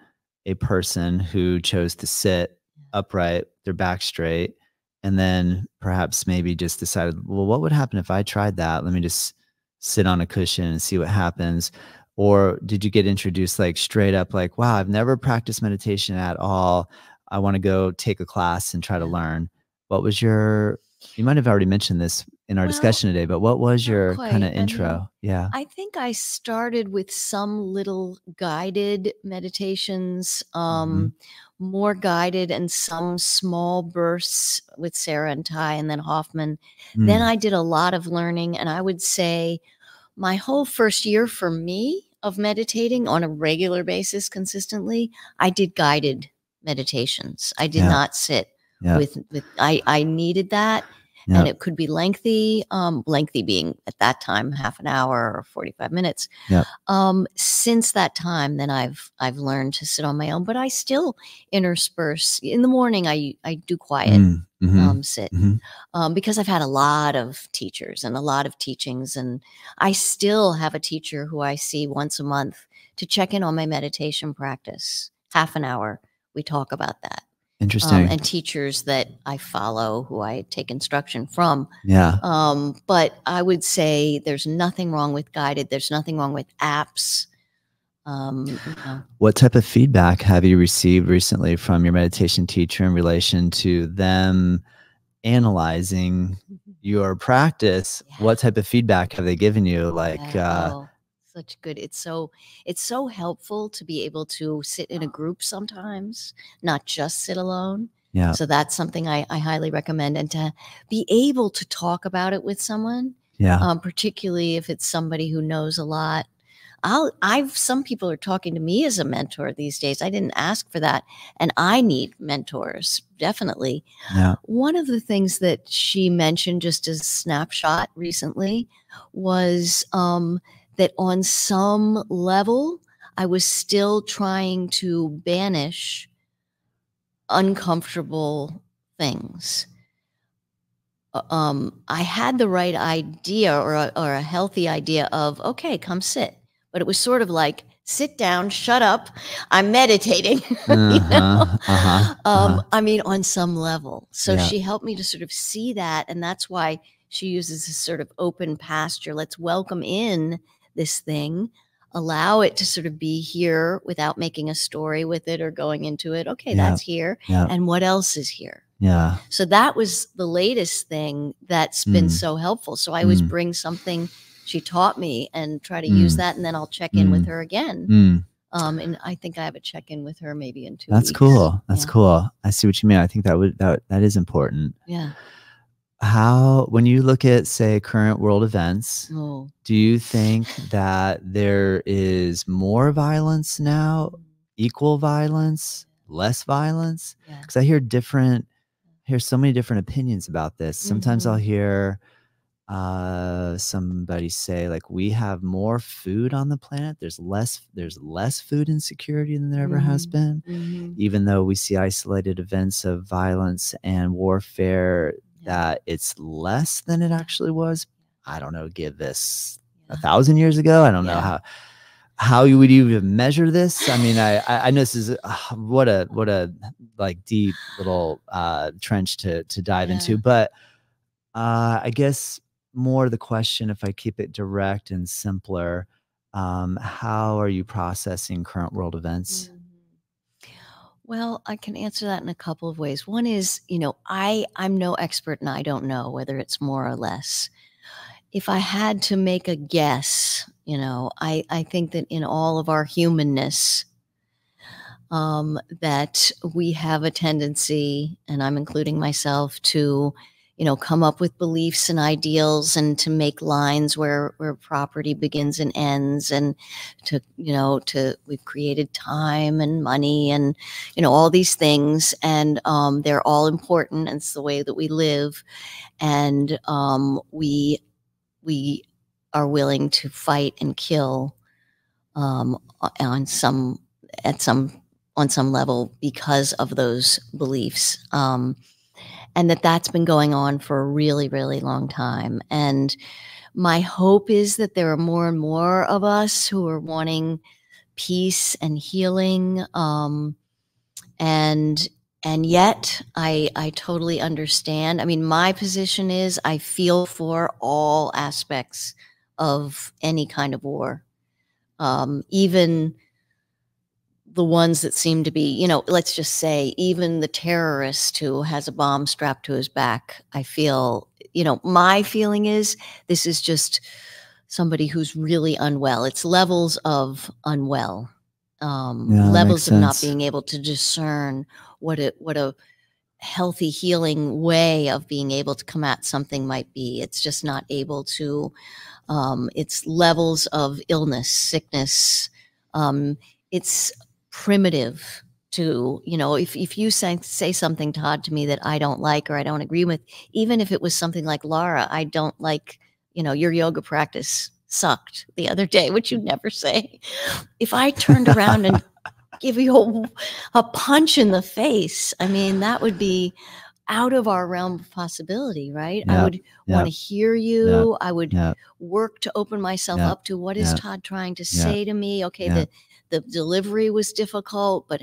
a person who chose to sit upright, their back straight, and then perhaps maybe just decided, well, what would happen if I tried that? Let me just sit on a cushion and see what happens. Or did you get introduced, like, straight up, like, wow, I've never practiced meditation at all. I want to go take a class and try to learn. What was you might have already mentioned this in our Well, discussion today, but what was not your quite. kind I of mean, intro? Yeah. I think I started with some little guided meditations, more guided, and some small bursts with Sarah and Ty and then Hoffman. Then I did a lot of learning, and I would say my whole first year for me of meditating on a regular basis consistently, I did guided meditations. I did Yeah. not sit Yeah. with I needed that. and it could be lengthy, lengthy being at that time half an hour or 45 minutes. Yep. Since that time, then I've learned to sit on my own, but I still intersperse in the morning. I do quiet sit because I've had a lot of teachers and a lot of teachings, and I still have a teacher who I see once a month to check in on my meditation practice. Half an hour, we talk about that. Interesting. And teachers that I follow who I take instruction from. Yeah. But I would say there's nothing wrong with guided. There's nothing wrong with apps. What type of feedback have you received recently from your meditation teacher in relation to them analyzing your practice? What type of feedback have they given you? Like, such good. It's so helpful to be able to sit in a group sometimes, not just sit alone. Yeah. So that's something I highly recommend, and to be able to talk about it with someone. Yeah. Particularly if it's somebody who knows a lot. Some people are talking to me as a mentor these days. I didn't ask for that, and I need mentors, definitely. Yeah. One of the things that she mentioned just as a snapshot recently was that on some level, I was still trying to banish uncomfortable things. I had the right idea or a healthy idea of, okay, come sit. But it was sort of like, sit down, shut up, I'm meditating. I mean, on some level. So she helped me to sort of see that. And that's why she uses this sort of open pasture. Let's welcome in this thing, allow it to sort of be here without making a story with it or going into it. Okay, that's here. And what else is here? Yeah. So that was the latest thing that's been so helpful. So I always bring something she taught me and try to use that, and then I'll check in with her again. And I think I have a check-in with her maybe in 2 weeks. That's cool. That's cool. I see what you mean. I think that is important. Yeah. When you look at, say, current world events, do you think that there is more violence now, equal violence, less violence? Because I hear so many different opinions about this. Sometimes I'll hear somebody say, like, we have more food on the planet. There's less food insecurity than there ever has been. Even though we see isolated events of violence and warfare, that it's less than it actually was. I don't know, give this 1,000 years ago. I don't know how you would even measure this. I mean, I know this is what a like deep little trench to dive into, but I guess more the question, if I keep it direct and simpler, how are you processing current world events? Well, I can answer that in a couple of ways. One is, I'm no expert and I don't know whether it's more or less. If I had to make a guess, I think that in all of our humanness, that we have a tendency, and I'm including myself, to come up with beliefs and ideals, and to make lines where property begins and ends, and we've created time and money and all these things, and they're all important, and it's the way that we live, and we are willing to fight and kill on some level because of those beliefs. And that's been going on for a really, really long time. And my hope is that there are more and more of us who are wanting peace and healing. And yet I totally understand. I mean, my position is I feel for all aspects of any kind of war. Even the ones that seem to be, let's just say, even the terrorist who has a bomb strapped to his back, I feel, my feeling is this is just somebody who's really unwell. It's levels of unwell, levels of not being able to discern what a healthy healing way of being able to come at something might be. It's just not able to, it's levels of illness, sickness. It's primitive to, if you say something, Todd, to me that I don't like or I don't agree with, even if it was something like, Laura, I don't like, your yoga practice sucked the other day, which you never say. If I turned around and give you a punch in the face, I mean, that would be out of our realm of possibility, right? I would want to hear you. I would work to open myself up to what is Todd trying to say to me? Okay, the delivery was difficult, but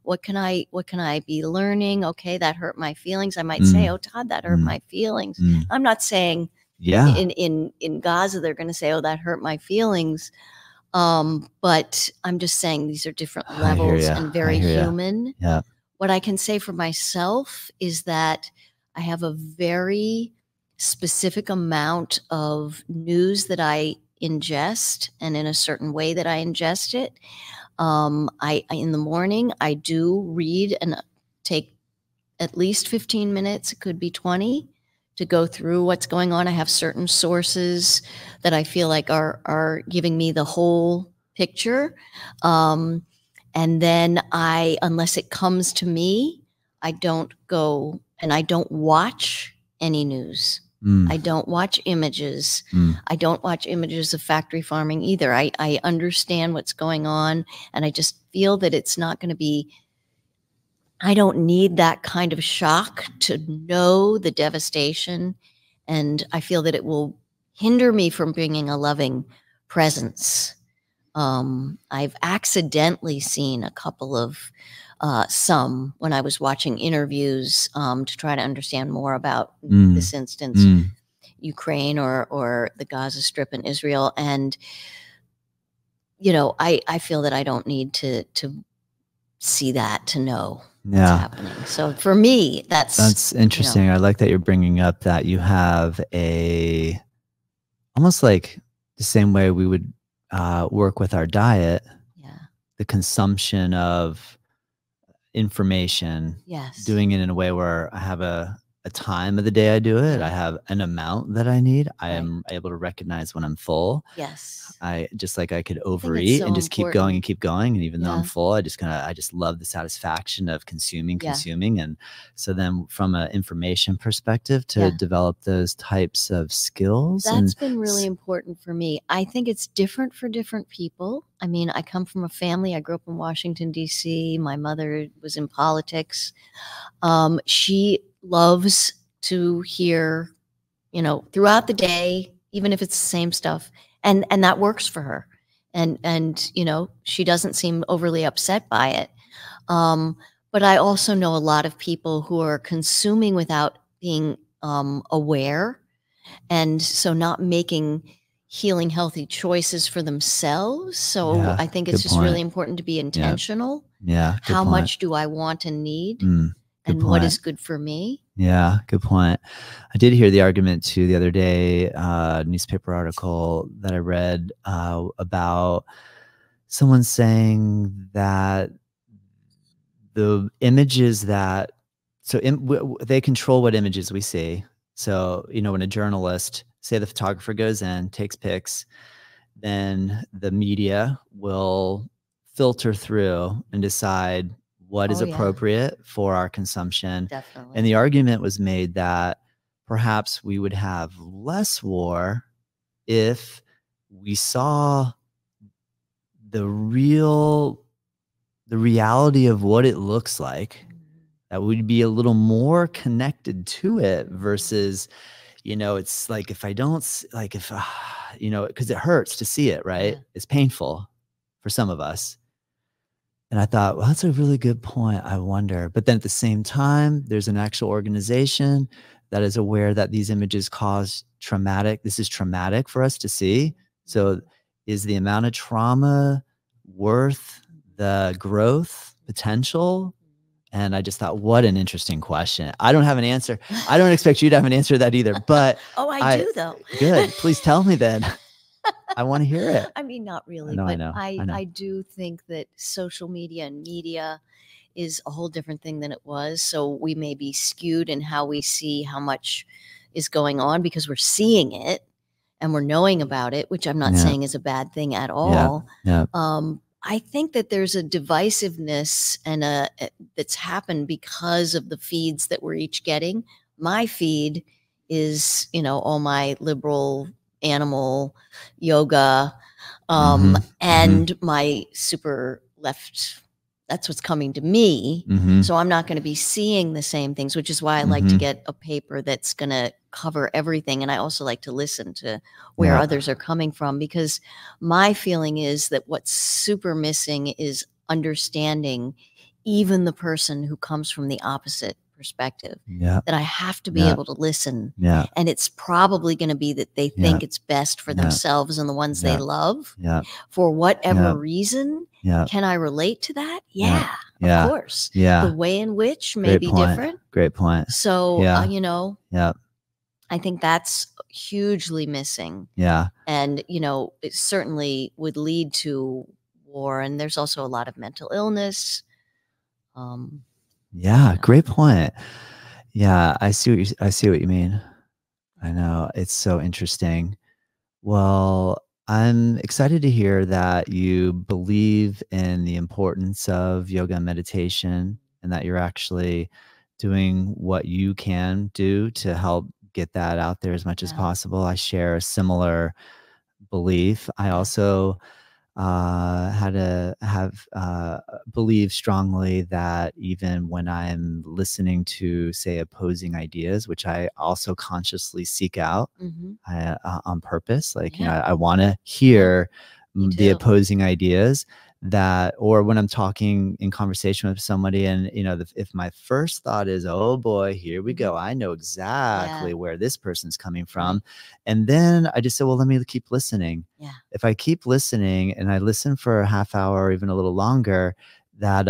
what can I be learning? Okay, that hurt my feelings. I might say, oh, Todd, that hurt my feelings. I'm not saying in Gaza, they're going to say, oh, that hurt my feelings. But I'm just saying these are different levels and very human. Yeah. What I can say for myself is that I have a very specific amount of news that I ingest, and in a certain way that I ingest it. I in the morning, I do read and take at least 15 minutes. It could be 20 to go through what's going on. I have certain sources that I feel like are giving me the whole picture. And then unless it comes to me, I don't go and I don't watch any news. I don't watch images. I don't watch images of factory farming either. I understand what's going on, and I just feel that it's not going to be, I don't need that kind of shock to know the devastation. And I feel that it will hinder me from bringing a loving presence. I've accidentally seen a couple of some when I was watching interviews to try to understand more about this instance, Ukraine or the Gaza Strip in Israel. And, I feel that I don't need to see that to know what's happening. So for me, that's interesting. I like that you're bringing up that you have almost like the same way we would work with our diet, the consumption of information, doing it in a way where I have a time of the day I do it. I have an amount that I need. I am able to recognize when I'm full. I could overeat and just keep going. And even though I'm full, I just love the satisfaction of consuming. And so then from an information perspective to develop those types of skills. That's been really important for me. I think it's different for different people. I mean, I come from a family. I grew up in Washington, D.C. My mother was in politics. She loves to hear, throughout the day, even if it's the same stuff, and that works for her. And she doesn't seem overly upset by it. But I also know a lot of people who are consuming without being aware, and so not making healing, healthy choices for themselves. So I think it's just really important to be intentional. How much do I want and need? And what is good for me? Yeah, good point. I did hear the argument too the other day, newspaper article that I read about someone saying that the images that, they control what images we see. So, when a journalist, say the photographer goes in, takes pics, then the media will filter through and decide what is appropriate for our consumption. Definitely. And the argument was made that perhaps we would have less war if we saw the reality of what it looks like, that we'd be a little more connected to it versus, it's like, if I don't, like, if, because it hurts to see it, right? It's painful for some of us. And I thought, well, that's a really good point. I wonder. But then at the same time, there's an actual organization that is aware that these images cause this is traumatic for us to see. So is the amount of trauma worth the growth potential? And I just thought, what an interesting question. I don't have an answer. I don't expect you to have an answer to that either. But I do, though. Good. Please tell me then. I want to hear it. I mean, not really, I but know. I do think that social media and media is a whole different thing than it was. So we may be skewed in how we see how much is going on because we're seeing it and we're knowing about it, which I'm not saying is a bad thing at all. I think that there's a divisiveness and that's happened because of the feeds that we're each getting. My feed is, all my liberal animal yoga, and my super left. That's what's coming to me. So I'm not going to be seeing the same things, which is why I like to get a paper that's going to cover everything. And I also like to listen to where others are coming from, because my feeling is that what's super missing is understanding even the person who comes from the opposite perspective. That I have to be able to listen. And it's probably going to be that they think it's best for themselves and the ones they love for whatever reason. Can I relate to that? Yeah, of course. The way in which may be different. Great point. So, I think that's hugely missing. And, it certainly would lead to war. And there's also a lot of mental illness. Great point. I see what you mean. I know, it's so interesting. Well, I'm excited to hear that you believe in the importance of yoga and meditation, and that you're actually doing what you can do to help get that out there as much as possible. I share a similar belief. I also believe strongly that even when I'm listening to, say, opposing ideas, which I also consciously seek out on purpose, like, I want to hear the opposing ideas, that, or when I'm talking in conversation with somebody and, if my first thought is, oh boy, here we go, I know exactly where this person's coming from. And then I just say, well, let me keep listening. If I keep listening and I listen for a half hour or even a little longer, that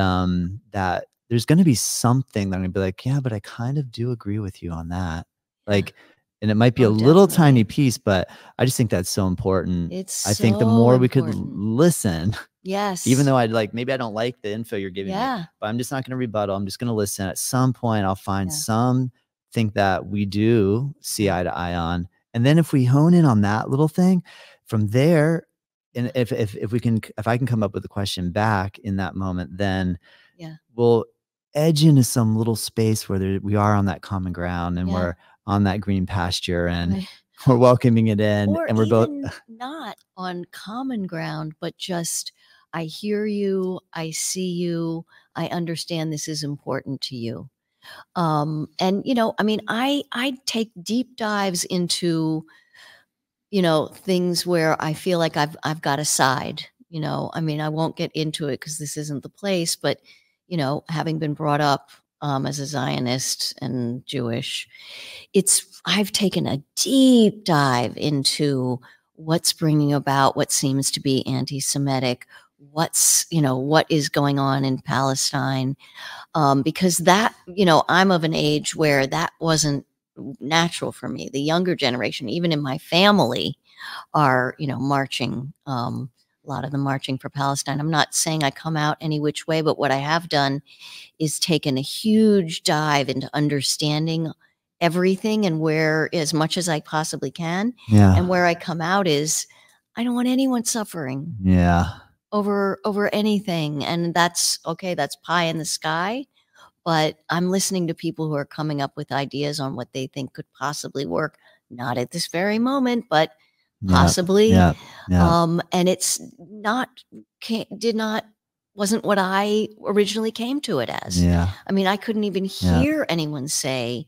there's going to be something that I'm going to be like, yeah, but I kind of do agree with you on that. Like, and it might be a little tiny piece, but I just think that's so important. I think the more we could listen, even though maybe I don't like the info you're giving me, but I'm just not going to rebuttal. I'm just going to listen. At some point, I'll find something that we do see eye to eye on. And then if we hone in on that little thing from there, and if I can come up with a question back in that moment, then we'll edge into some little space where we are on that common ground, and we're on that green pasture, and we're welcoming it in, or and we're both not on common ground, but just, I hear you, I see you, I understand this is important to you. And I take deep dives into, things where I feel like I've got a side. I won't get into it because this isn't the place, but having been brought up as a Zionist and Jewish, I've taken a deep dive into what's bringing about what seems to be anti-Semitic, what is going on in Palestine, because that, I'm of an age where that wasn't natural for me. The younger generation, even in my family, are, marching, a lot of them marching for Palestine. I'm not saying I come out any which way, but what I have done is taken a huge dive into understanding everything, and where, as much as I possibly can, and where I come out is, I don't want anyone suffering over anything. And that's okay. That's pie in the sky. But I'm listening to people who are coming up with ideas on what they think could possibly work. Not at this very moment, but possibly. And it's wasn't what I originally came to it as. I couldn't even hear anyone say,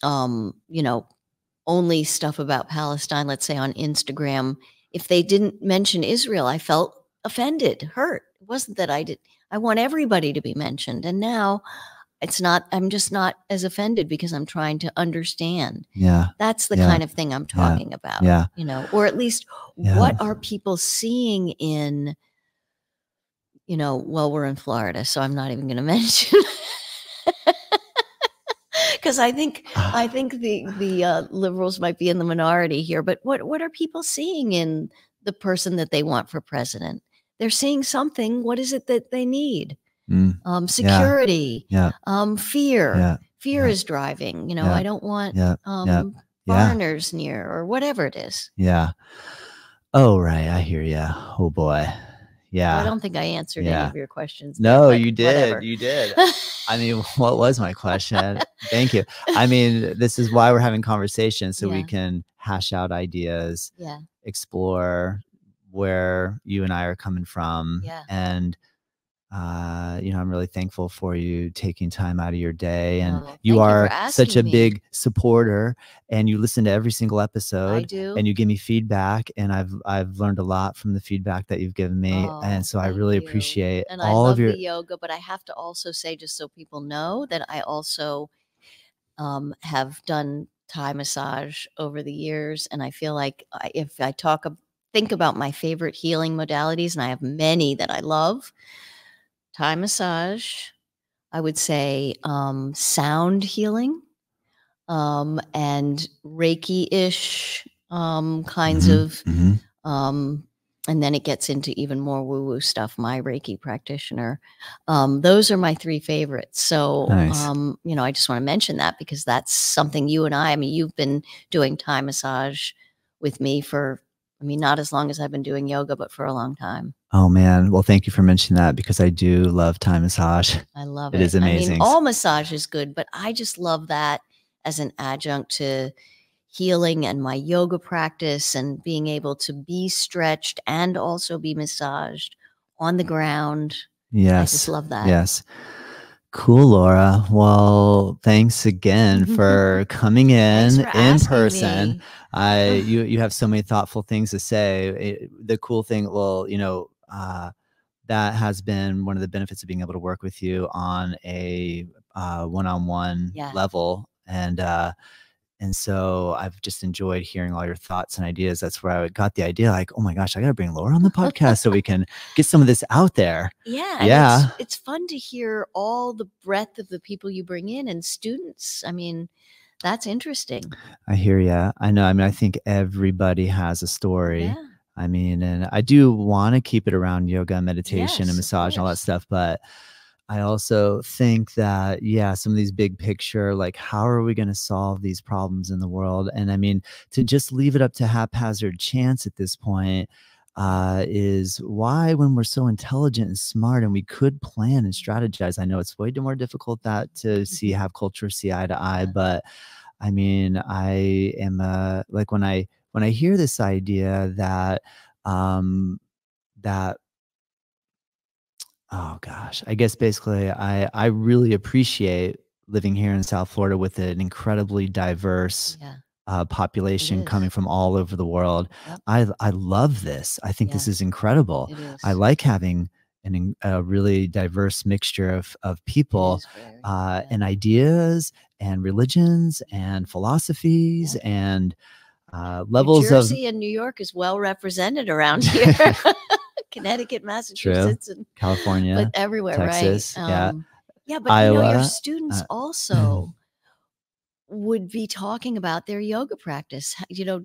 only stuff about Palestine, let's say on Instagram. If they didn't mention Israel, I felt offended, hurt. It wasn't that I want everybody to be mentioned. And now I'm just not as offended because I'm trying to understand. That's the kind of thing I'm talking about, or at least what are people seeing in, well, we're in Florida, so I'm not even going to mention, because I think the liberals might be in the minority here, but what are people seeing in the person that they want for president? They're seeing something. What is it that they need? Security, fear. Fear is driving. I don't want foreigners near, or whatever it is. Oh, right. I hear you. Oh boy. Yeah. I don't think I answered any of your questions. No, there, you did. Whatever. You did. I mean, what was my question? Thank you. I mean, this is why we're having conversations, so we can hash out ideas, explore where you and I are coming from. And, I'm really thankful for you taking time out of your day. And you are such a big supporter, and you listen to every single episode. I do. And you give me feedback, and I've learned a lot from the feedback that you've given me. And so I really appreciate all of your the yoga, but I have to also say, just so people know, that I also have done Thai massage over the years. And I feel like if I think about my favorite healing modalities, and I have many that I love, Thai massage, I would say sound healing, and Reiki-ish kinds of, and then it gets into even more woo-woo stuff. My Reiki practitioner, those are my three favorites. So, I just want to mention that because that's something you and I mean, you've been doing Thai massage with me for, not as long as I've been doing yoga, but for a long time. Oh man. Well, thank you for mentioning that, because I do love Thai massage. I love it. It is amazing. All massage is good, but I just love that as an adjunct to healing and my yoga practice, and being able to be stretched and also be massaged on the ground. Yes. I just love that. Yes. Cool, Laura. Well, thanks again for coming in person. You have so many thoughtful things to say. The cool thing, that has been one of the benefits of being able to work with you on a one-on-one level. And so I've just enjoyed hearing all your thoughts and ideas. That's where I got the idea, like, oh my gosh, I got to bring Laura on the podcast so we can get some of this out there. Yeah. It's fun to hear all the breadth of the people you bring in, and students. That's interesting. I hear ya. I know. I think everybody has a story. And I do want to keep it around yoga, meditation, and massage and all that stuff. But I also think that, some of these big picture, like, how are we going to solve these problems in the world? And to just leave it up to haphazard chance at this point is why, when we're so intelligent and smart and we could plan and strategize. I know it's way more difficult to have culture see eye to eye, but I am like, when I hear this idea that oh gosh, I guess basically I really appreciate living here in South Florida with an incredibly diverse population coming from all over the world. I love this. I think this is incredible. I like having a really diverse mixture of people and ideas and religions and philosophies and levels New Jersey and New York is well represented around here. Connecticut, Massachusetts, and California, but everywhere, Texas, right? But Iowa, your students also would be talking about their yoga practice.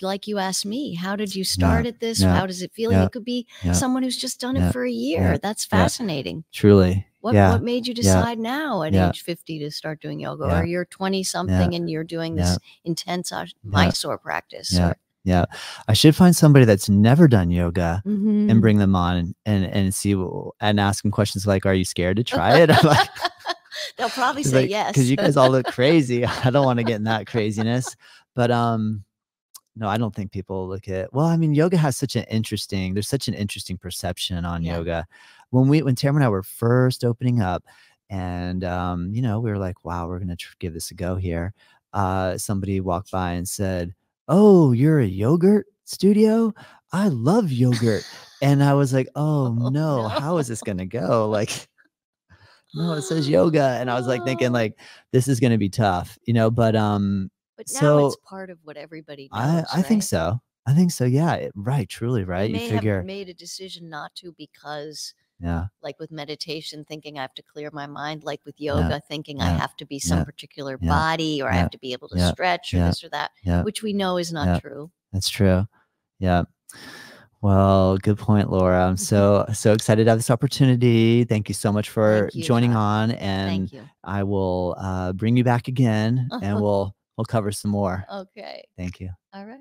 Like you asked me, how did you start at this? How does it feel? You could be someone who's just done it for a year. That's fascinating. Truly. What made you decide now at age 50 to start doing yoga? Or you're 20 something and you're doing this intense Mysore practice? Yeah. I should find somebody that's never done yoga and bring them on and see, and ask them questions like, are you scared to try it? I'm like, they'll probably say yes. Because you guys all look crazy. I don't want to get in that craziness. But no, I don't think people look at, yoga has there's such an interesting perception on yoga. When Tamara and I were first opening up, and we were like, wow, we're going to give this a go here. Somebody walked by and said, oh, you're a yogurt studio? I love yogurt. And I was like, oh no, how is this going to go? Like, no, it says yoga. And I was like thinking, like, this is going to be tough, but now it's part of what everybody knows. I think so. I think so. Yeah. Right. Truly. Right. You have made a decision not to because, like with meditation, thinking I have to clear my mind, like with yoga, thinking I have to be some particular body, or I have to be able to stretch, or this or that, which we know is not true. That's true. Yeah. Well, good point, Laura. I'm so excited to have this opportunity. Thank you so much for joining on, and I will bring you back again, and we'll cover some more. Okay. Thank you. All right.